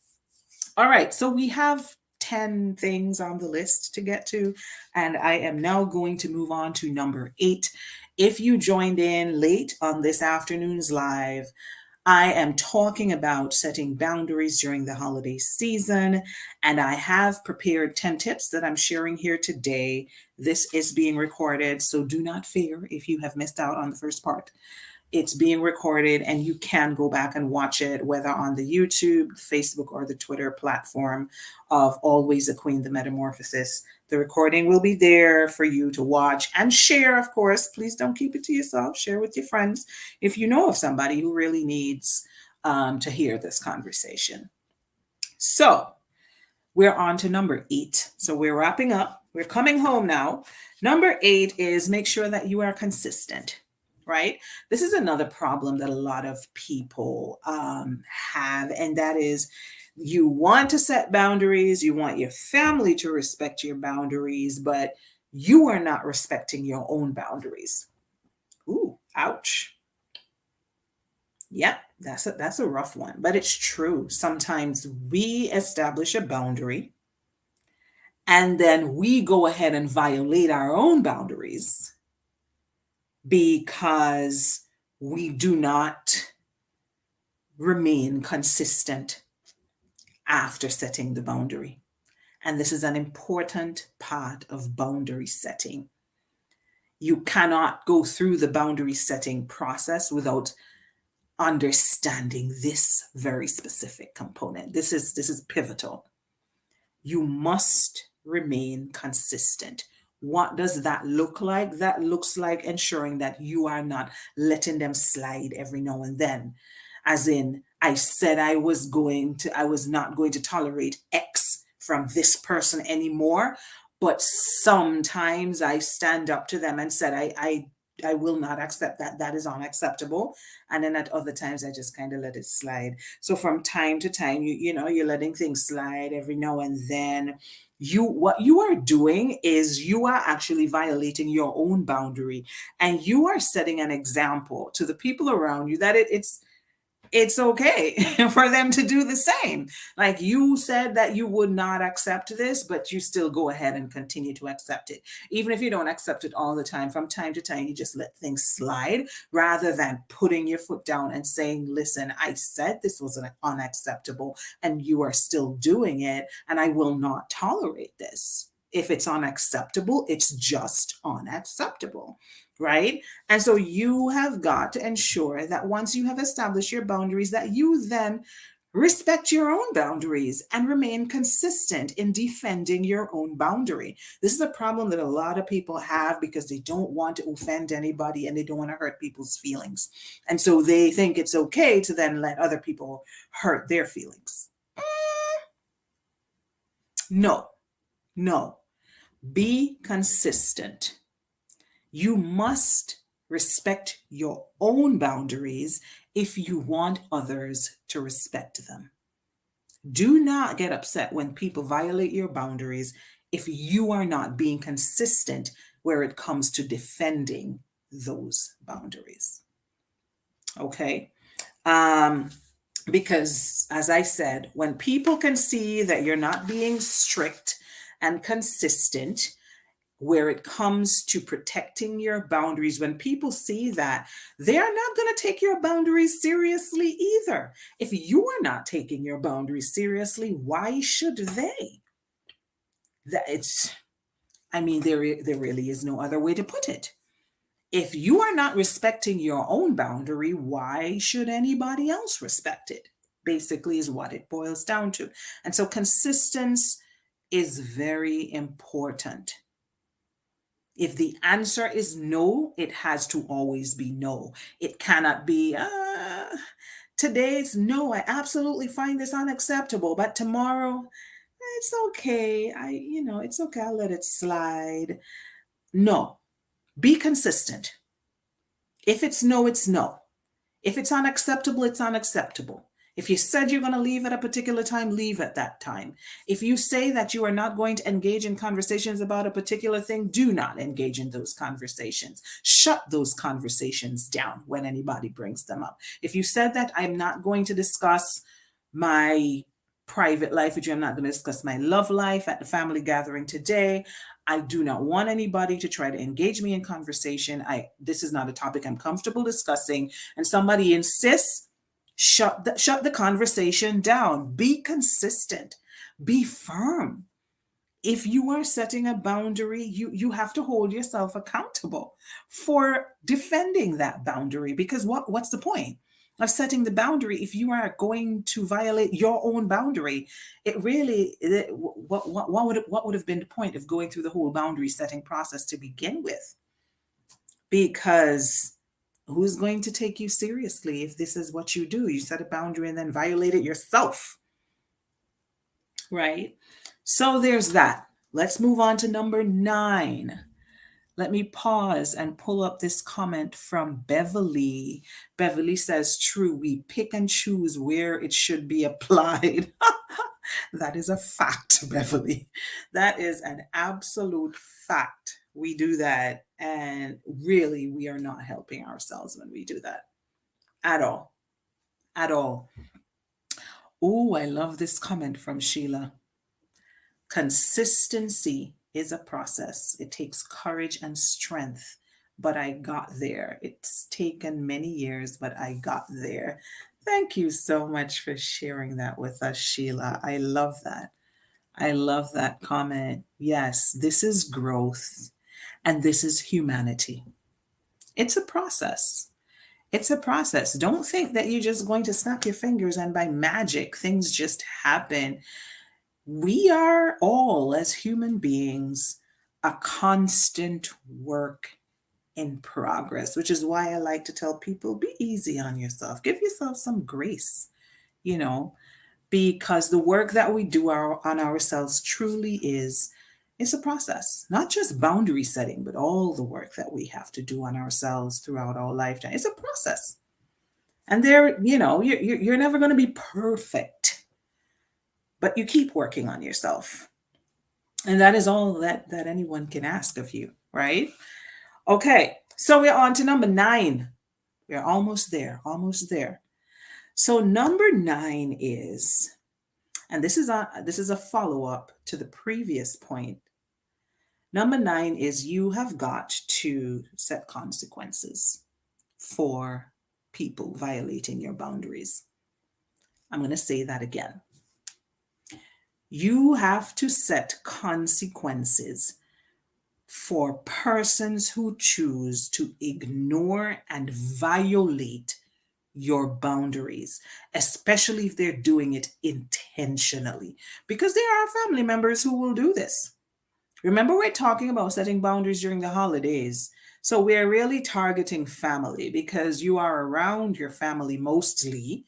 All right, so we have 10 things on the list to get to, and I am now going to move on to number 8. If you joined in late on this afternoon's live, I am talking about setting boundaries during the holiday season, and I have prepared 10 tips that I'm sharing here today. This is being recorded, so do not fear if you have missed out on the first part. It's being recorded and you can go back and watch it, whether on the YouTube, Facebook, or the Twitter platform of Always a Queen, The Metamorphosis. The recording will be there for you to watch and share, of course. Please don't keep it to yourself. Share with your friends if you know of somebody who really needs to hear this conversation. So we're on to number 8. So we're wrapping up. We're coming home now. Number 8 is make sure that you are consistent, right? This is another problem that a lot of people have, and that is you want to set boundaries, you want your family to respect your boundaries, but you are not respecting your own boundaries. Ooh, ouch. Yep, that's a rough one, but it's true. Sometimes we establish a boundary and then we go ahead and violate our own boundaries because we do not remain consistent after setting the boundary. And this is an important part of boundary setting. You cannot go through the boundary setting process without understanding this very specific component. This is pivotal. You must remain consistent. What does that look like? That looks like ensuring that you are not letting them slide every now and then. As in, I said I was not going to tolerate X from this person anymore. But sometimes I stand up to them and said, I will not accept that. That is unacceptable. And then at other times, I just kind of let it slide. So from time to time, you're letting things slide every now and then. What you are doing is you are actually violating your own boundary, and you are setting an example to the people around you that it's okay for them to do the same. Like you said that you would not accept this, but you still go ahead and continue to accept it. Even if you don't accept it all the time, from time to time, you just let things slide rather than putting your foot down and saying, listen, I said this was unacceptable and you are still doing it, and I will not tolerate this. If it's unacceptable, it's just unacceptable, right? And so you have got to ensure that once you have established your boundaries, that you then respect your own boundaries and remain consistent in defending your own boundary. This is a problem that a lot of people have because they don't want to offend anybody and they don't want to hurt people's feelings. And so they think it's okay to then let other people hurt their feelings. No, no. Be consistent. You must respect your own boundaries if you want others to respect them. Do not get upset when people violate your boundaries if you are not being consistent where it comes to defending those boundaries. Okay? Because, as I said, when people can see that you're not being strict and consistent, where it comes to protecting your boundaries, when people see that, they are not going to take your boundaries seriously either. If you are not taking your boundaries seriously, why should they? There really is no other way to put it. If you are not respecting your own boundary, why should anybody else respect it? Basically, is what it boils down to. And so consistency is very important. If the answer is no, it has to always be no. It cannot be, today's no, I absolutely find this unacceptable, but tomorrow, it's okay. It's okay. I'll let it slide. No, be consistent. If it's no, it's no. If it's unacceptable, it's unacceptable. If you said you're going to leave at a particular time, leave at that time. If you say that you are not going to engage in conversations about a particular thing, do not engage in those conversations. Shut those conversations down when anybody brings them up. If you said that I'm not going to discuss my private life with you, I'm not going to discuss my love life at the family gathering today, I do not want anybody to try to engage me in conversation. This is not a topic I'm comfortable discussing, and somebody insists, shut the conversation down. Be consistent. Be firm. if you are setting a boundary, you have to hold yourself accountable for defending that boundary, because what's the point of setting the boundary if you are going to violate your own boundary? It really what would have been the point of going through the whole boundary setting process to begin with? Because who's going to take you seriously if this is what you do? You set a boundary and then violate it yourself, right? So there's that. Let's move on to number 9. Let me pause and pull up this comment from Beverly. Beverly says, true, we pick and choose where it should be applied. That is a fact, Beverly. That is an absolute fact. We do that. And really, we are not helping ourselves when we do that at all. At all. Oh, I love this comment from Sheila. Consistency is a process. It takes courage and strength, but I got there. It's taken many years, but I got there. Thank you so much for sharing that with us, Sheila. I love that. I love that comment. Yes, this is growth and this is humanity. It's a process. It's a process. Don't think that you're just going to snap your fingers and by magic things just happen. We are all, as human beings, a constant work in progress, which is why I like to tell people be easy on yourself, give yourself some grace, you know, because the work that we do on ourselves truly is. It's a process, not just boundary setting, but all the work that we have to do on ourselves throughout our lifetime. It's a process. And there, you're never going to be perfect, but you keep working on yourself. And that is all that anyone can ask of you, right? Okay, so we're on to number 9. We're almost there, almost there. So number 9 is, and this is a follow-up to the previous point. Number 9 is you have got to set consequences for people violating your boundaries. I'm going to say that again. You have to set consequences for persons who choose to ignore and violate your boundaries, especially if they're doing it intentionally, because there are family members who will do this. Remember, we're talking about setting boundaries during the holidays. So we're really targeting family because you are around your family mostly,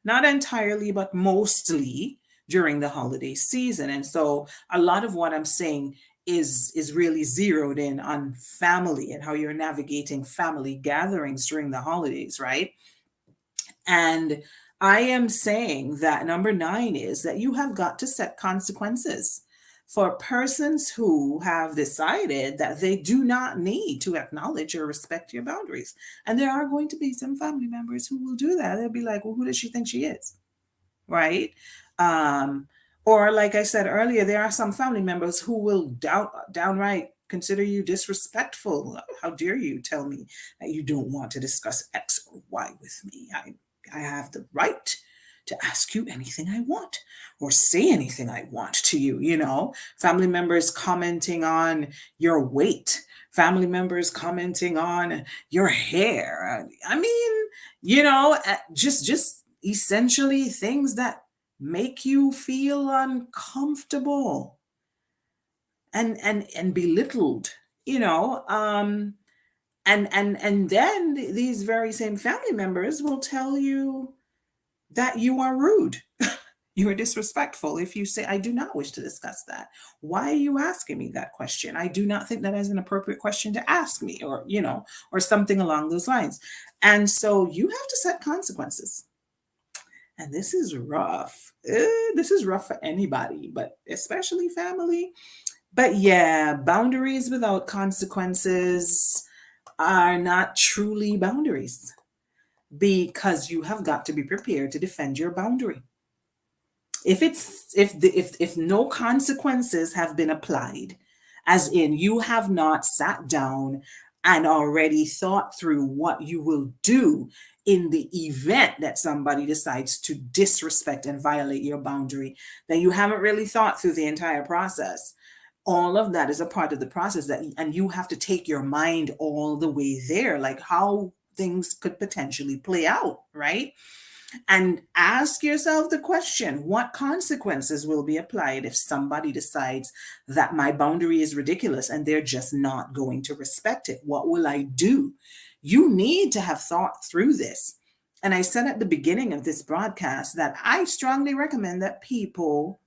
not entirely, but mostly during the holiday season. And so a lot of what I'm saying is really zeroed in on family and how you're navigating family gatherings during the holidays, right? And I am saying that number 9 is that you have got to set consequences for persons who have decided that they do not need to acknowledge or respect your boundaries. And there are going to be some family members who will do that. They'll be like, well, who does she think she is? Right? Um, or, like I said earlier, there are some family members who will downright consider you disrespectful. How dare you tell me that you don't want to discuss X or Y with me? I have the right to ask you anything I want or say anything I want to you, family members commenting on your weight, family members commenting on your hair. I mean, just essentially things that make you feel uncomfortable and belittled, and then these very same family members will tell you that you are rude. You are disrespectful if you say, I do not wish to discuss that. Why are you asking me that question? I do not think that is an appropriate question to ask me, or something along those lines. And so you have to set consequences. And this is rough. This is rough for anybody, but especially family. But yeah, boundaries without consequences are not truly boundaries, because you have got to be prepared to defend your boundary. If no consequences have been applied, as in you have not sat down and already thought through what you will do in the event that somebody decides to disrespect and violate your boundary, then you haven't really thought through the entire process. All of that is a part of the process, that and you have to take your mind all the way there, like how things could potentially play out, right? And ask yourself the question, what consequences will be applied if somebody decides that my boundary is ridiculous and they're just not going to respect it? What will I do? You need to have thought through this. And I said at the beginning of this broadcast that I strongly recommend that people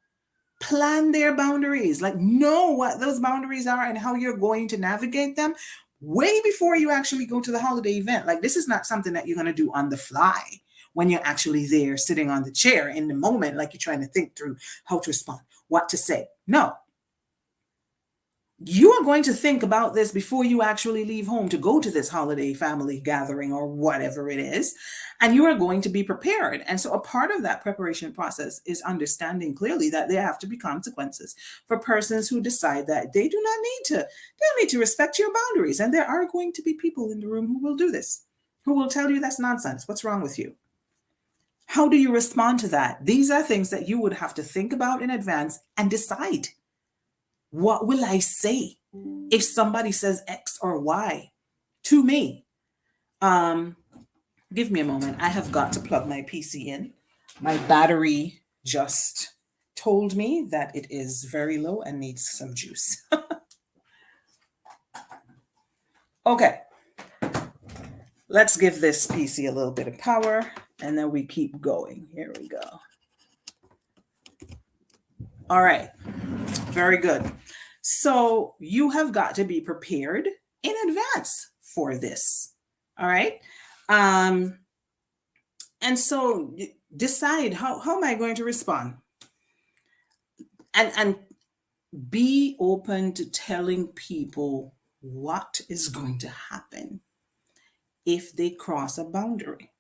plan their boundaries, like know what those boundaries are and how you're going to navigate them way before you actually go to the holiday event. Like, this is not something that you're going to do on the fly when you're actually there sitting on the chair in the moment, like you're trying to think through how to respond, what to say. No, you are going to think about this before you actually leave home to go to this holiday family gathering or whatever it is. And you are going to be prepared. And so a part of that preparation process is understanding clearly that there have to be consequences for persons who decide that they do not need to, they don't need to respect your boundaries. And there are going to be people in the room who will do this, who will tell you that's nonsense. What's wrong with you? How do you respond to that? These are things that you would have to think about in advance and decide. What will I say if somebody says X or Y to me? Give me a moment. I have got to plug my PC in. My battery just told me that it is very low and needs some juice. Okay. Let's give this PC a little bit of power and then we keep going. Here we go. All right. Very good. So you have got to be prepared in advance for this. All right. And so decide how am I going to respond? And be open to telling people what is going to happen if they cross a boundary.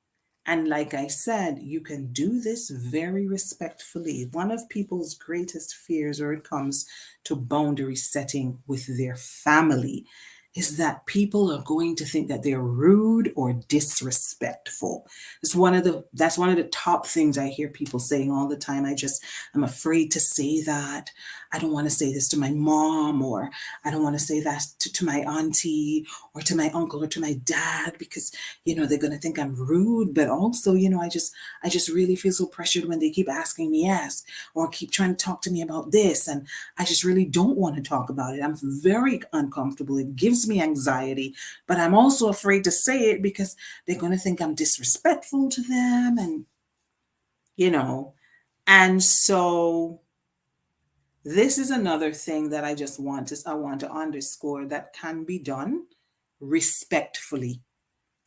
And like I said, you can do this very respectfully. One of people's greatest fears when it comes to boundary setting with their family is that people are going to think that they're rude or disrespectful. That's one of the top things I hear people saying all the time. I'm afraid to say that. I don't want to say this to my mom, or I don't want to say that to my auntie or to my uncle or to my dad because they're going to think I'm rude. But also, I just really feel so pressured when they keep asking me ask or keep trying to talk to me about this, and I just really don't want to talk about it. I'm very uncomfortable. It gives me anxiety, but I'm also afraid to say it because they're going to think I'm disrespectful to them, and you know and so this is another thing that I want to underscore that can be done respectfully.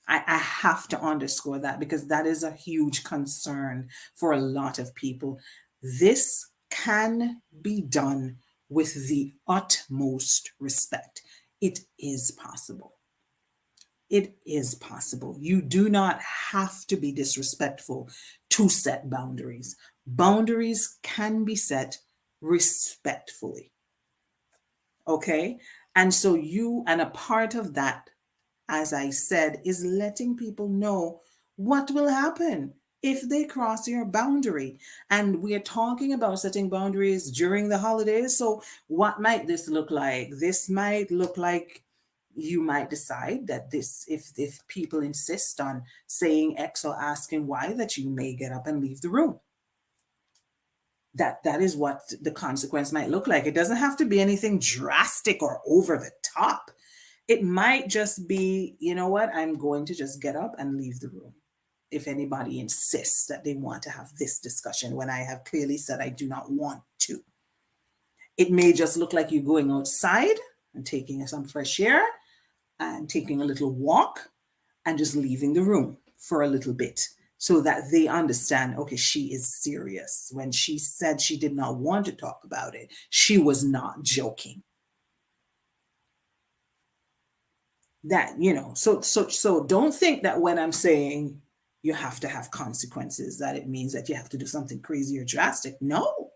I have to underscore that because that is a huge concern for a lot of people. This can be done with the utmost respect. It is possible. It is possible. You do not have to be disrespectful to set boundaries. Boundaries can be set respectfully. Okay. And a part of that, as I said, is letting people know what will happen if they cross your boundary. And we're talking about setting boundaries during the holidays. So, what might this look like? This might look like you might decide that if people insist on saying X or asking Y, that you may get up and leave the room. That is what the consequence might look like. It doesn't have to be anything drastic or over the top. It might just be, you know what, I'm going to just get up and leave the room if anybody insists that they want to have this discussion when I have clearly said I do not want to. It may just look like you going outside and taking some fresh air and taking a little walk and just leaving the room for a little bit so that they understand, okay, she is serious. When she said she did not want to talk about it, she was not joking. So don't think that when I'm saying you have to have consequences, that it means that you have to do something crazy or drastic. No,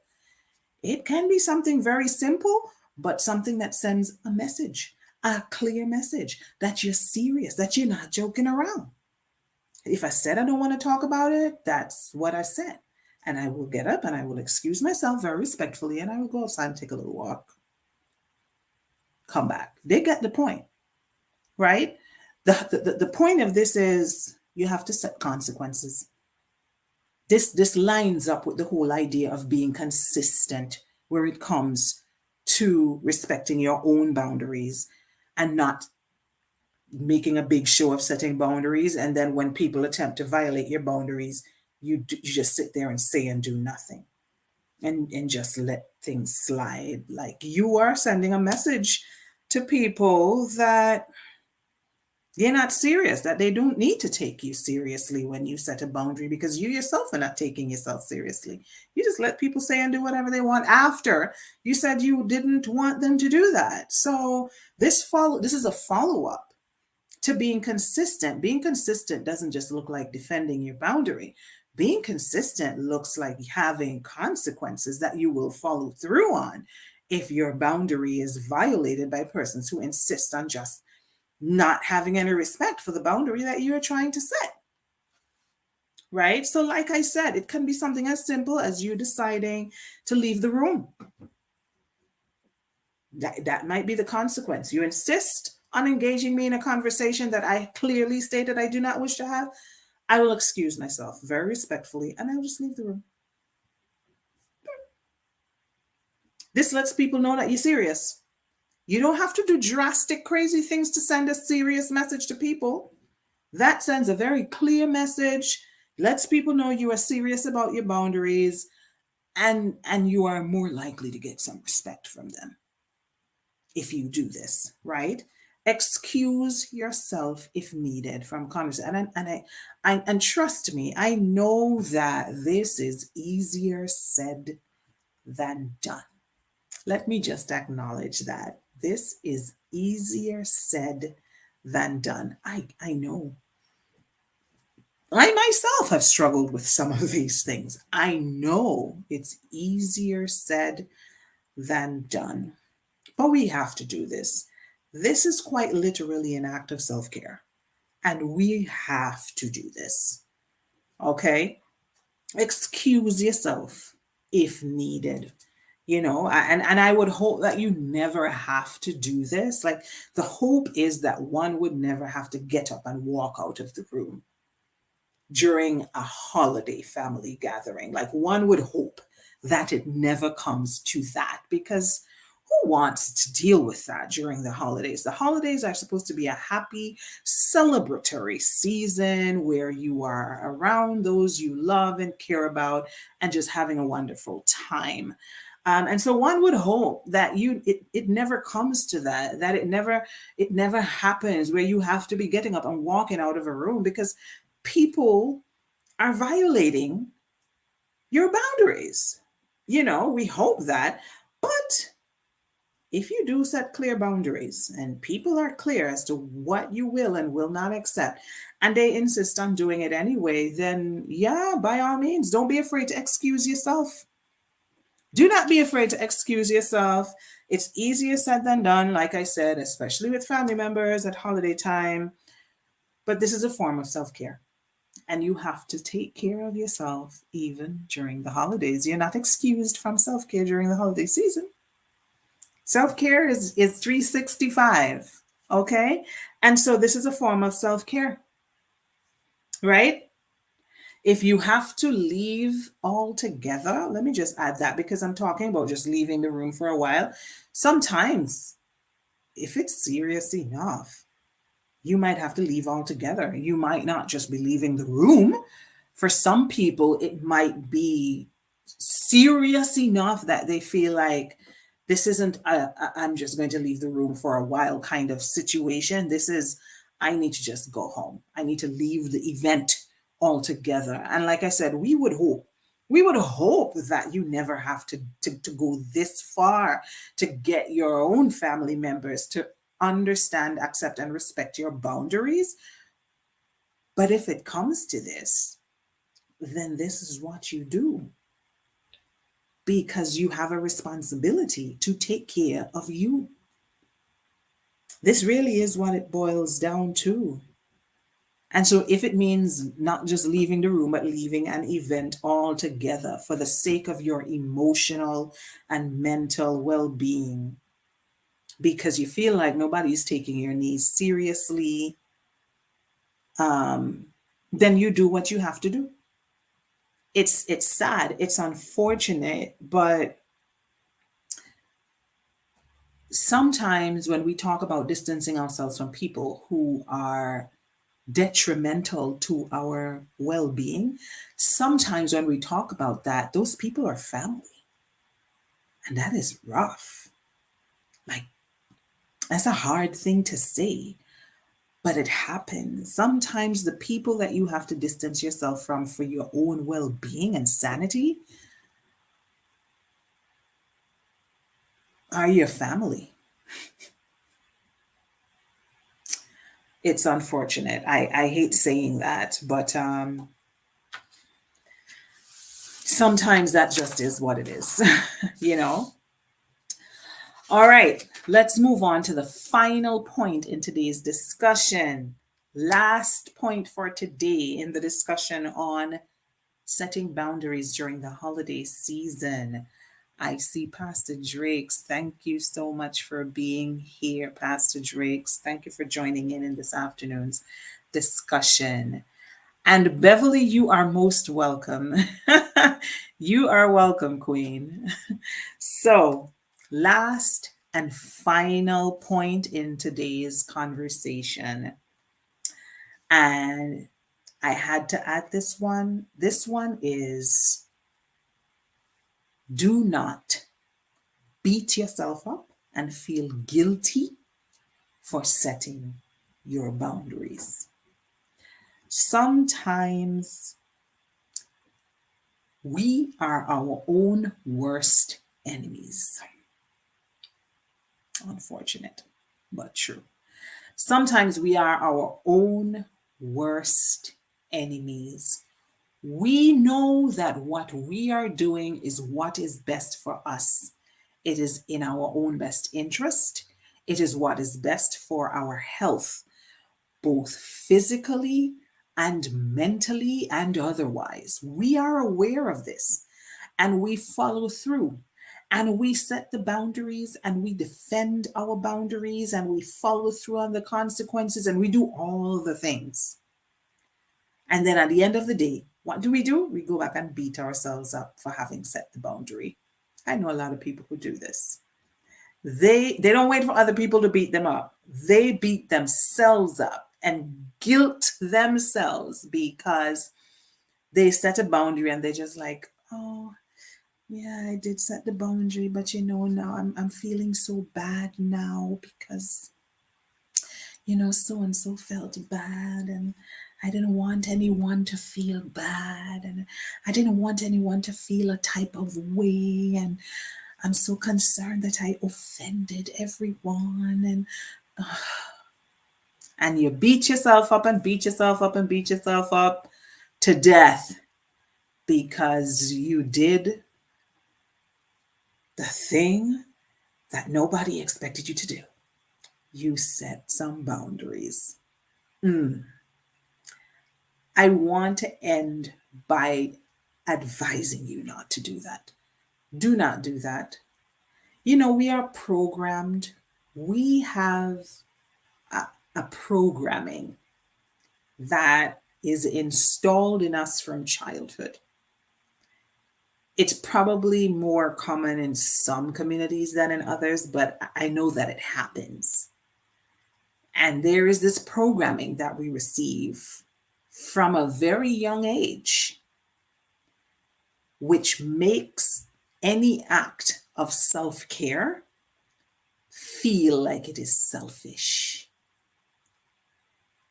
it can be something very simple, but something that sends a message. a clear message that you're serious, that you're not joking around. If I said I don't want to talk about it, that's what I said. And I will get up and I will excuse myself very respectfully and I will go outside and take a little walk, come back. They get the point, right? The point of this is you have to set consequences. This lines up with the whole idea of being consistent where it comes to respecting your own boundaries and not making a big show of setting boundaries, and then when people attempt to violate your boundaries, you just sit there and say and do nothing, and just let things slide. Like you are sending a message to people that you're not serious, that they don't need to take you seriously when you set a boundary, because you yourself are not taking yourself seriously. You just let people say and do whatever they want after you said you didn't want them to do that. So this is a follow-up to being consistent. Being consistent doesn't just look like defending your boundary. Being consistent looks like having consequences that you will follow through on if your boundary is violated by persons who insist on just not having any respect for the boundary that you're trying to set. Right? So, like I said, it can be something as simple as you deciding to leave the room. That might be the consequence. You insist on engaging me in a conversation that I clearly stated I do not wish to have. I will excuse myself very respectfully and I'll just leave the room. This lets people know that you're serious. You don't have to do drastic, crazy things to send a serious message to people. That sends a very clear message, lets people know you are serious about your boundaries, and you are more likely to get some respect from them if you do this, right? Excuse yourself if needed from conversation. And trust me, I know that this is easier said than done. Let me just acknowledge that this is easier said than done. I know. I myself have struggled with some of these things. I know it's easier said than done, but we have to do this. This is quite literally an act of self care, and we have to do this. Okay? Excuse yourself if needed. And I would hope that you never have to do this. Like, the hope is that one would never have to get up and walk out of the room during a holiday family gathering. Like, one would hope that it never comes to that, because who wants to deal with that during the holidays? The holidays are supposed to be a happy, celebratory season where you are around those you love and care about and just having a wonderful time. And so one would hope that it never comes to that, that it never happens where you have to be getting up and walking out of a room because people are violating your boundaries. We hope that. But if you do set clear boundaries and people are clear as to what you will and will not accept, and they insist on doing it anyway, then yeah, by all means, don't be afraid to excuse yourself. Do not be afraid to excuse yourself. It's easier said than done, like I said, especially with family members at holiday time. But this is a form of self care. And you have to take care of yourself even during the holidays. You're not excused from self care during the holiday season. Self care is 365. Okay. And so this is a form of self care, right? If you have to leave altogether, let me just add that because I'm talking about just leaving the room for a while. Sometimes, if it's serious enough, you might have to leave altogether. You might not just be leaving the room. For some people, it might be serious enough that they feel like this isn't I'm just going to leave the room for a while kind of situation. This is, I need to just go home. I need to leave the event altogether. And like I said, we would hope that you never have to go this far to get your own family members to understand, accept, and respect your boundaries. But if it comes to this, then this is what you do, because you have a responsibility to take care of you. This really is what it boils down to. And so, if it means not just leaving the room, but leaving an event altogether for the sake of your emotional and mental well being, because you feel like nobody's taking your needs seriously, um, then you do what you have to do. It's sad, it's unfortunate, but sometimes when we talk about distancing ourselves from people who are detrimental to our well-being, sometimes when we talk about that, those people are family, and that is rough. Like, that's a hard thing to say, but it happens. Sometimes the people that you have to distance yourself from for your own well-being and sanity are your family. It's unfortunate. I hate saying that, but sometimes that just is what it is, you know? All right, let's move on to the final point in today's discussion. Last point for today in the discussion on setting boundaries during the holiday season. I see Pastor Drakes. Thank you so much for being here, Pastor Drakes. Thank you for joining in this afternoon's discussion. And Beverly, you are most welcome. You are welcome, Queen. So, last and final point in today's conversation. And I had to add this one. This one is, do not beat yourself up and feel guilty for setting your boundaries. Sometimes we are our own worst enemies. Unfortunate, but true. Sometimes we are our own worst enemies. We know that what we are doing is what is best for us. It is in our own best interest. It is what is best for our health, both physically and mentally and otherwise. We are aware of this and we follow through and we set the boundaries and we defend our boundaries and we follow through on the consequences and we do all the things. And then at the end of the day, what do? We go back and beat ourselves up for having set the boundary. I know a lot of people who do this. They don't wait for other people to beat them up. They beat themselves up and guilt themselves because they set a boundary and they're just like, oh, yeah, I did set the boundary, but now I'm feeling so bad now because so and so felt bad, and I didn't want anyone to feel bad, and I didn't want anyone to feel a type of way, and I'm so concerned that I offended everyone, and you beat yourself up and beat yourself up and beat yourself up to death because you did the thing that nobody expected you to do. You set some boundaries. Mm. I want to end by advising you not to do that. Do not do that. We are programmed. We have a programming that is installed in us from childhood. It's probably more common in some communities than in others, but I know that it happens. And there is this programming that we receive from a very young age, which makes any act of self care feel like it is selfish.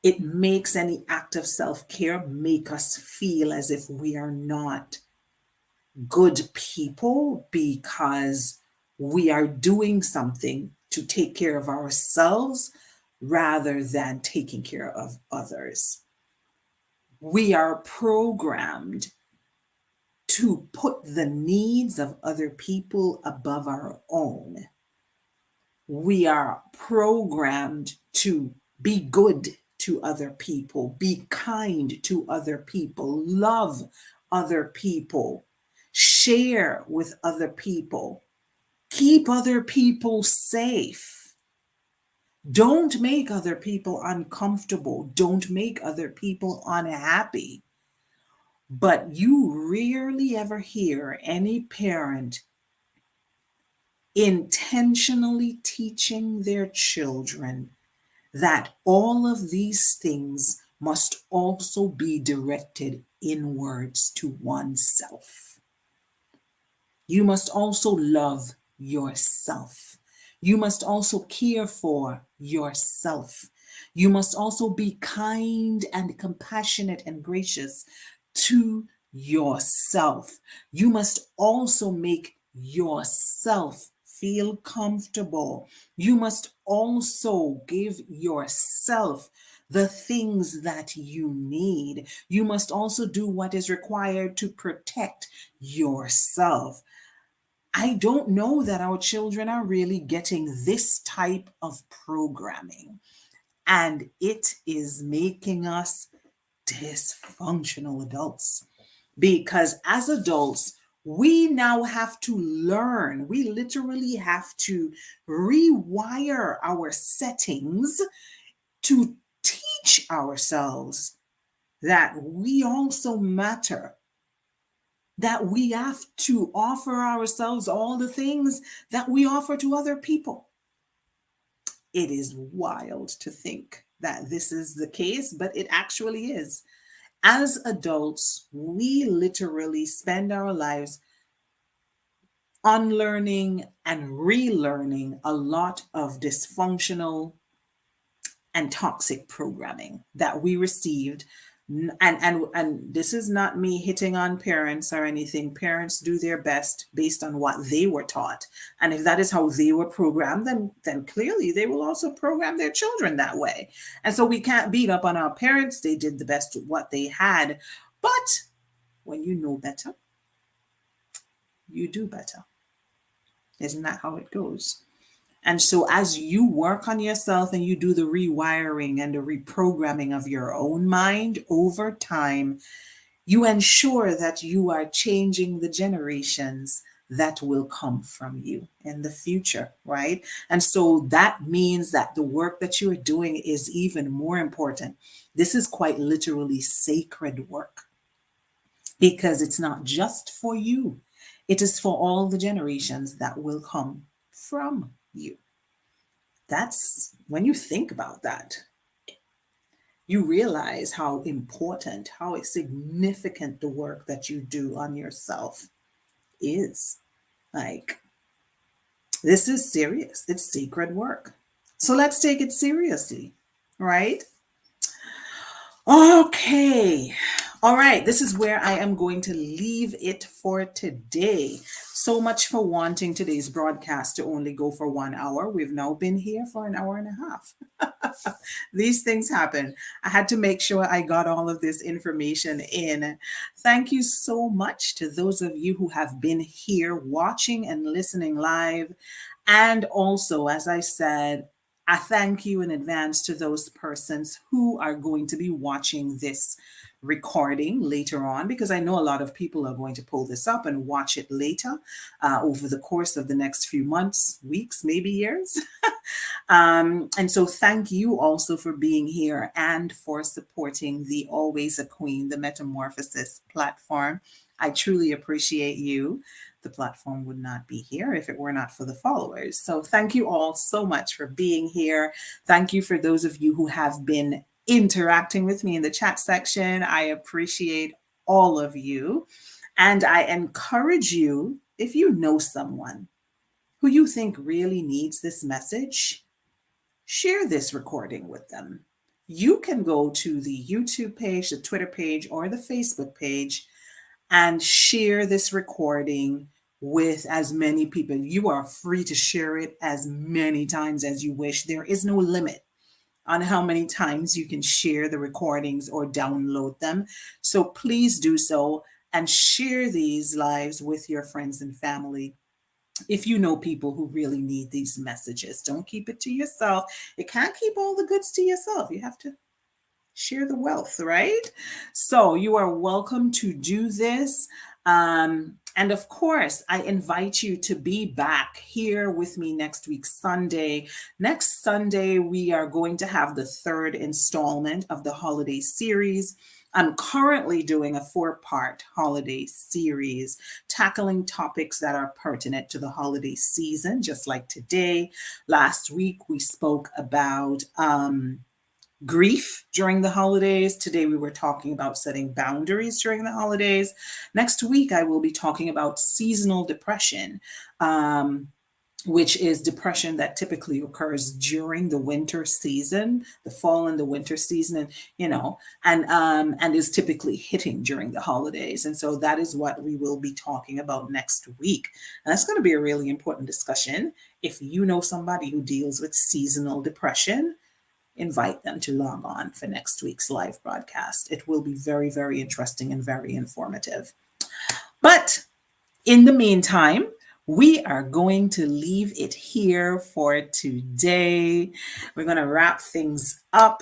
It makes any act of self care make us feel as if we are not good people because we are doing something to take care of ourselves rather than taking care of others. We are programmed to put the needs of other people above our own. We are programmed to be good to other people, be kind to other people, love other people, share with other people, keep other people safe. Don't make other people uncomfortable. Don't make other people unhappy. But you rarely ever hear any parent intentionally teaching their children that all of these things must also be directed inwards to oneself. You must also love yourself. You must also care for yourself. You must also be kind and compassionate and gracious to yourself. You must also make yourself feel comfortable. You must also give yourself the things that you need. You must also do what is required to protect yourself. I don't know that our children are really getting this type of programming, and it is making us dysfunctional adults. Because as adults, we now have to learn, we literally have to rewire our settings to teach ourselves that we also matter, that we have to offer ourselves all the things that we offer to other people. It is wild to think that this is the case, but it actually is. As adults, we literally spend our lives unlearning and relearning a lot of dysfunctional and toxic programming that we received. And this is not me hitting on parents or anything. Parents do their best based on what they were taught, and if that is how they were programmed, then clearly they will also program their children that way. And so we can't beat up on our parents. They did the best with what they had. But when you know better, you do better. Isn't that how it goes? And so, as you work on yourself and you do the rewiring and the reprogramming of your own mind over time, you ensure that you are changing the generations that will come from you in the future, right? And so that means that the work that you are doing is even more important. This is quite literally sacred work because it's not just for you, it is for all the generations that will come from you. That's when you think about that, you realize how important, how significant the work that you do on yourself is. Like, this is serious, it's sacred work. So let's take it seriously, right? Okay. All right. This is where I am going to leave it for today. So much for wanting today's broadcast to only go for 1 hour. We've now been here for an hour and a half. These things happen. I had to make sure I got all of this information in. Thank you so much to those of you who have been here watching and listening live. And also, as I said, I thank you in advance to those persons who are going to be watching this recording later on, because I know a lot of people are going to pull this up and watch it later over the course of the next few months, weeks, maybe years. And so thank you also for being here and for supporting the Always a Queen, the Metamorphosis platform. I truly appreciate you. The platform would not be here if it were not for the followers. So thank you all so much for being here. Thank you for those of you who have been interacting with me in the chat section. I appreciate all of you. And I encourage you, if you know someone who you think really needs this message, share this recording with them. You can go to the YouTube page, the Twitter page, or the Facebook page and share this recording with as many people. You are free to share it as many times as you wish. There is no limit on how many times you can share the recordings or download them. So please do so and share these lives with your friends and family. if you know people who really need these messages. Don't keep it to yourself. You can't keep all the goods to yourself. You have to share the wealth, right? So you are welcome to do this. And of course, I invite you to be back here with me next week, Sunday. Next Sunday, we are going to have the third installment of the holiday series. I'm currently doing a 4-part holiday series, tackling topics that are pertinent to the holiday season, just like today. Last week, we spoke about grief during the holidays. Today, we were talking about setting boundaries during the holidays. Next week, I will be talking about seasonal depression. Which is depression that typically occurs during the winter season, the fall and the winter season, and and is typically hitting during the holidays. And so that is what we will be talking about next week. And that's going to be a really important discussion. If you know somebody who deals with seasonal depression, invite them to log on for next week's live broadcast. It will be very, very interesting and very informative. But in the meantime, we are going to leave it here for today. We're going to wrap things up.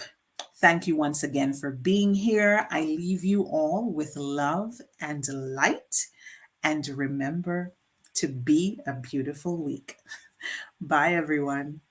Thank you once again for being here. I leave you all with love and light. And remember to be a beautiful week. Bye, everyone.